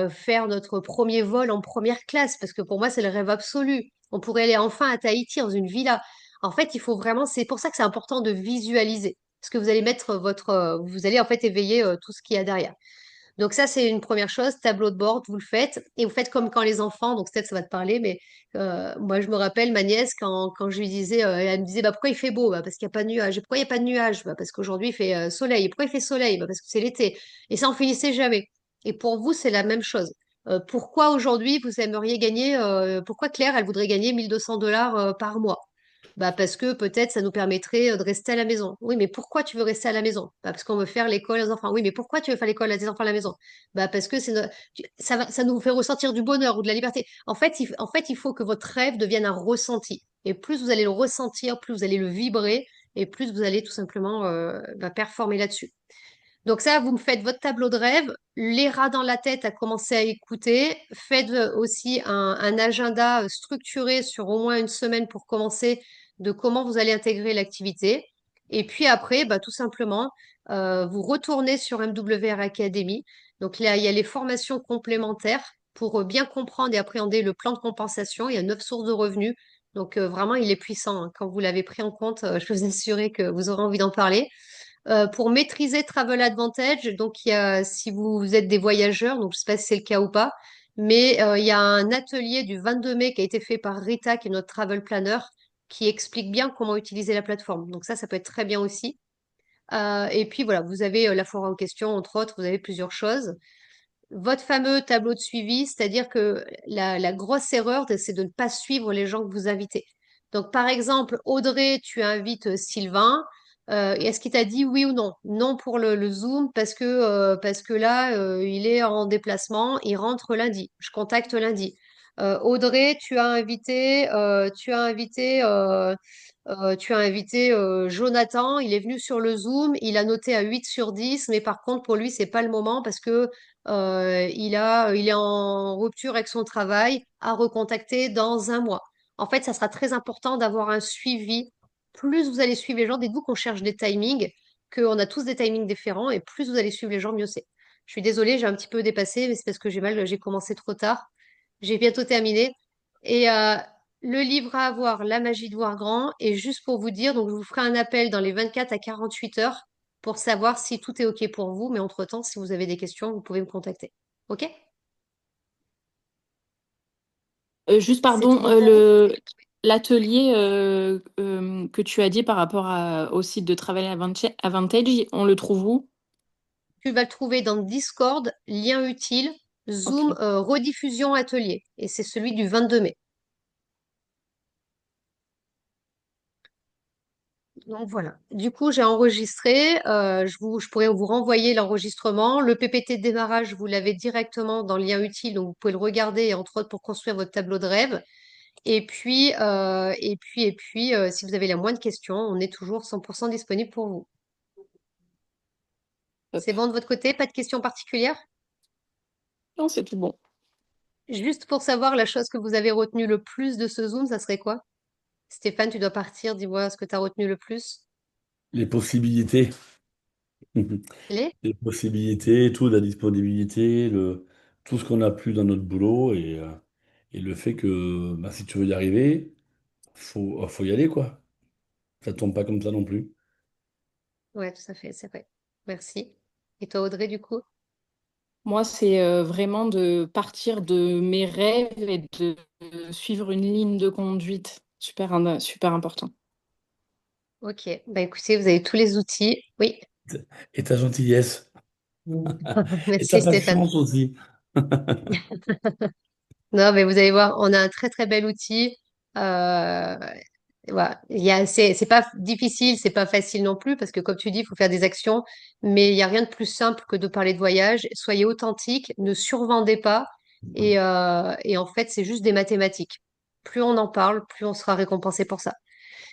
S1: faire notre premier vol en première classe, parce que pour moi, c'est le rêve absolu. On pourrait aller enfin à Tahiti dans une villa. En fait, il faut vraiment, c'est pour ça que c'est important de visualiser. Parce que vous allez mettre vous allez en fait éveiller tout ce qu'il y a derrière. Donc ça, c'est une première chose, tableau de bord, vous le faites. Et vous faites comme quand les enfants, donc peut-être ça va te parler, mais moi je me rappelle ma nièce quand je lui disais, elle me disait, bah pourquoi il fait beau? Bah, parce qu'il n'y a pas de nuages. Et pourquoi il n'y a pas de nuages? Bah, parce qu'aujourd'hui il fait soleil. Et pourquoi il fait soleil? Bah, parce que c'est l'été. Et ça, on finissait jamais. Et pour vous, c'est la même chose. Pourquoi aujourd'hui vous aimeriez gagner, pourquoi Claire, elle voudrait gagner 1200 $ par mois? Bah parce que peut-être ça nous permettrait de rester à la maison. Oui, mais pourquoi tu veux rester à la maison? Bah parce qu'on veut faire l'école aux enfants. Oui, mais pourquoi tu veux faire l'école à tes enfants à la maison? Bah parce que ça nous fait ressentir du bonheur ou de la liberté. En fait, il faut que votre rêve devienne un ressenti. Et plus vous allez le ressentir, plus vous allez le vibrer, et plus vous allez tout simplement bah, performer là-dessus. Donc ça, vous me faites votre tableau de rêve, les rats dans la tête à commencer à écouter. Faites aussi un agenda structuré sur au moins une semaine pour commencer de comment vous allez intégrer l'activité. Et puis après, bah, tout simplement, vous retournez sur MWR Academy. Donc là, il y a les formations complémentaires pour bien comprendre et appréhender le plan de compensation. Il y a 9 sources de revenus. Donc vraiment, il est puissant, hein. Quand vous l'avez pris en compte, je peux vous assurer que vous aurez envie d'en parler. Pour maîtriser Travel Advantage, donc il y a, si vous êtes des voyageurs, donc je sais pas si c'est le cas ou pas, mais il y a un atelier du 22 mai qui a été fait par Rita, qui est notre travel planner, qui explique bien comment utiliser la plateforme. Donc ça peut être très bien aussi. Et puis voilà, vous avez la foire en question, entre autres, vous avez plusieurs choses. Votre fameux tableau de suivi, c'est-à-dire que la grosse erreur, c'est de ne pas suivre les gens que vous invitez. Donc, par exemple, Audrey, tu invites Sylvain. Est-ce qu'il t'a dit oui ou non? Non pour le Zoom parce que là, il est en déplacement, il rentre lundi. Je contacte lundi. Audrey, tu as invité Jonathan, il est venu sur le Zoom, il a noté à 8 sur 10, mais par contre, pour lui, c'est pas le moment parce que il est en rupture avec son travail, à recontacter dans un mois. En fait, ça sera très important d'avoir un suivi. Plus vous allez suivre les gens, dites-vous qu'on cherche des timings, qu'on a tous des timings différents, et plus vous allez suivre les gens, mieux c'est. Je suis désolée, j'ai un petit peu dépassé, mais c'est parce que j'ai commencé trop tard. J'ai bientôt terminé. Et le livre à avoir, La magie de voir grand, et juste pour vous dire, donc je vous ferai un appel dans les 24 à 48 heures pour savoir si tout est OK pour vous. Mais entre-temps, si vous avez des questions, vous pouvez me contacter. OK?
S2: Juste,
S1: C'est tout
S2: pardon,
S1: bon pour vous?
S2: l'atelier que tu as dit par rapport au site de Travel Advantage, on le trouve où?
S1: Tu vas le trouver dans Discord, lien utile, Zoom,
S2: Ok.
S1: rediffusion atelier. Et c'est celui du 22 mai. Donc voilà. Du coup, j'ai enregistré. Je pourrais vous renvoyer l'enregistrement. Le PPT de démarrage, vous l'avez directement dans le lien utile, donc vous pouvez le regarder, entre autres pour construire votre tableau de rêve. Si vous avez la moindre question, on est toujours 100% disponible pour vous. C'est
S2: Top.
S1: bon de votre côté? Pas de questions particulières?
S2: Non, c'est tout bon.
S1: Juste pour savoir la chose que vous avez retenu le plus de ce Zoom, ça serait quoi? Stéphane, tu dois partir. Dis-moi ce que tu as retenu le plus.
S3: Les possibilités.
S1: Les?
S3: Les possibilités, tout, la disponibilité, tout ce qu'on a pu dans notre boulot et le fait que bah, si tu veux y arriver, faut y aller, quoi. Ça tombe pas comme ça non plus.
S1: Ouais, tout à fait, c'est vrai. Merci. Et toi, Audrey, du coup?
S2: Moi, c'est vraiment de partir de mes rêves et de suivre une ligne de conduite. Super, super important.
S1: Ok, bah écoutez, vous avez tous les outils. Oui,
S3: Et ta gentillesse. Et ta
S1: merci Stéphane.
S3: patience aussi.
S1: Non, mais vous allez voir, on a un très très bel outil. Euh, voilà. C'est pas difficile, c'est pas facile non plus, parce que comme tu dis, il faut faire des actions, mais il n'y a rien de plus simple que de parler de voyage. Soyez authentique, ne survendez pas, et en fait, c'est juste des mathématiques. Plus on en parle, plus on sera récompensé pour ça.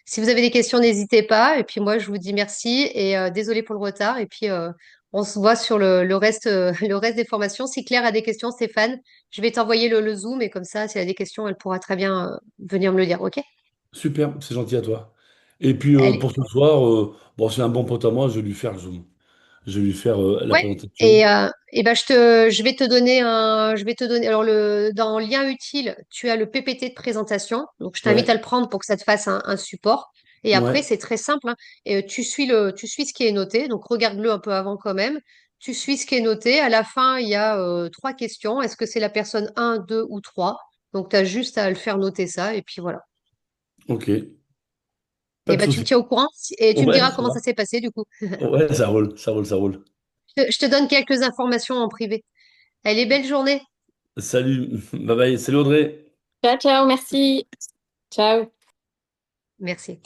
S1: Si vous avez des questions, n'hésitez pas. Et puis moi, je vous dis merci et désolé pour le retard. Et puis on se voit sur le reste, le reste des formations. Si Claire a des questions, Stéphane, je vais t'envoyer le Zoom et comme ça, si elle a des questions, elle pourra très bien venir me le dire. OK?
S3: Super, c'est gentil à toi. Et puis
S1: Allez.
S3: pour ce soir, bon, c'est un bon pote à moi, je vais lui faire le Zoom. Je vais lui faire la
S1: Ouais.
S3: présentation.
S1: Et ben je vais te donner je vais te donner. Alors dans lien utile, tu as le PPT de présentation. Donc je t'invite à
S3: Ouais,
S1: le prendre pour que ça te fasse un support. Et après,
S3: ouais,
S1: c'est très simple, hein. Et tu suis ce qui est noté. Donc regarde-le un peu avant quand même. Tu suis ce qui est noté. À la fin, il y a trois questions. Est-ce que c'est la personne un, 2 ou 3? Donc tu as juste à le faire noter ça. Et puis voilà.
S3: ok, pas
S1: Et
S3: de
S1: ben tu me
S3: souci.
S1: tiens au courant et tu me
S3: Ouais,
S1: diras
S3: ça
S1: comment ça
S3: va.
S1: s'est passé du coup.
S3: Ouais, ça roule, ça roule, ça roule.
S1: Je te donne quelques informations en privé. Allez, belle journée.
S3: Salut, bye bye, salut Audrey.
S2: Ciao, ciao, merci. Ciao.
S1: Merci.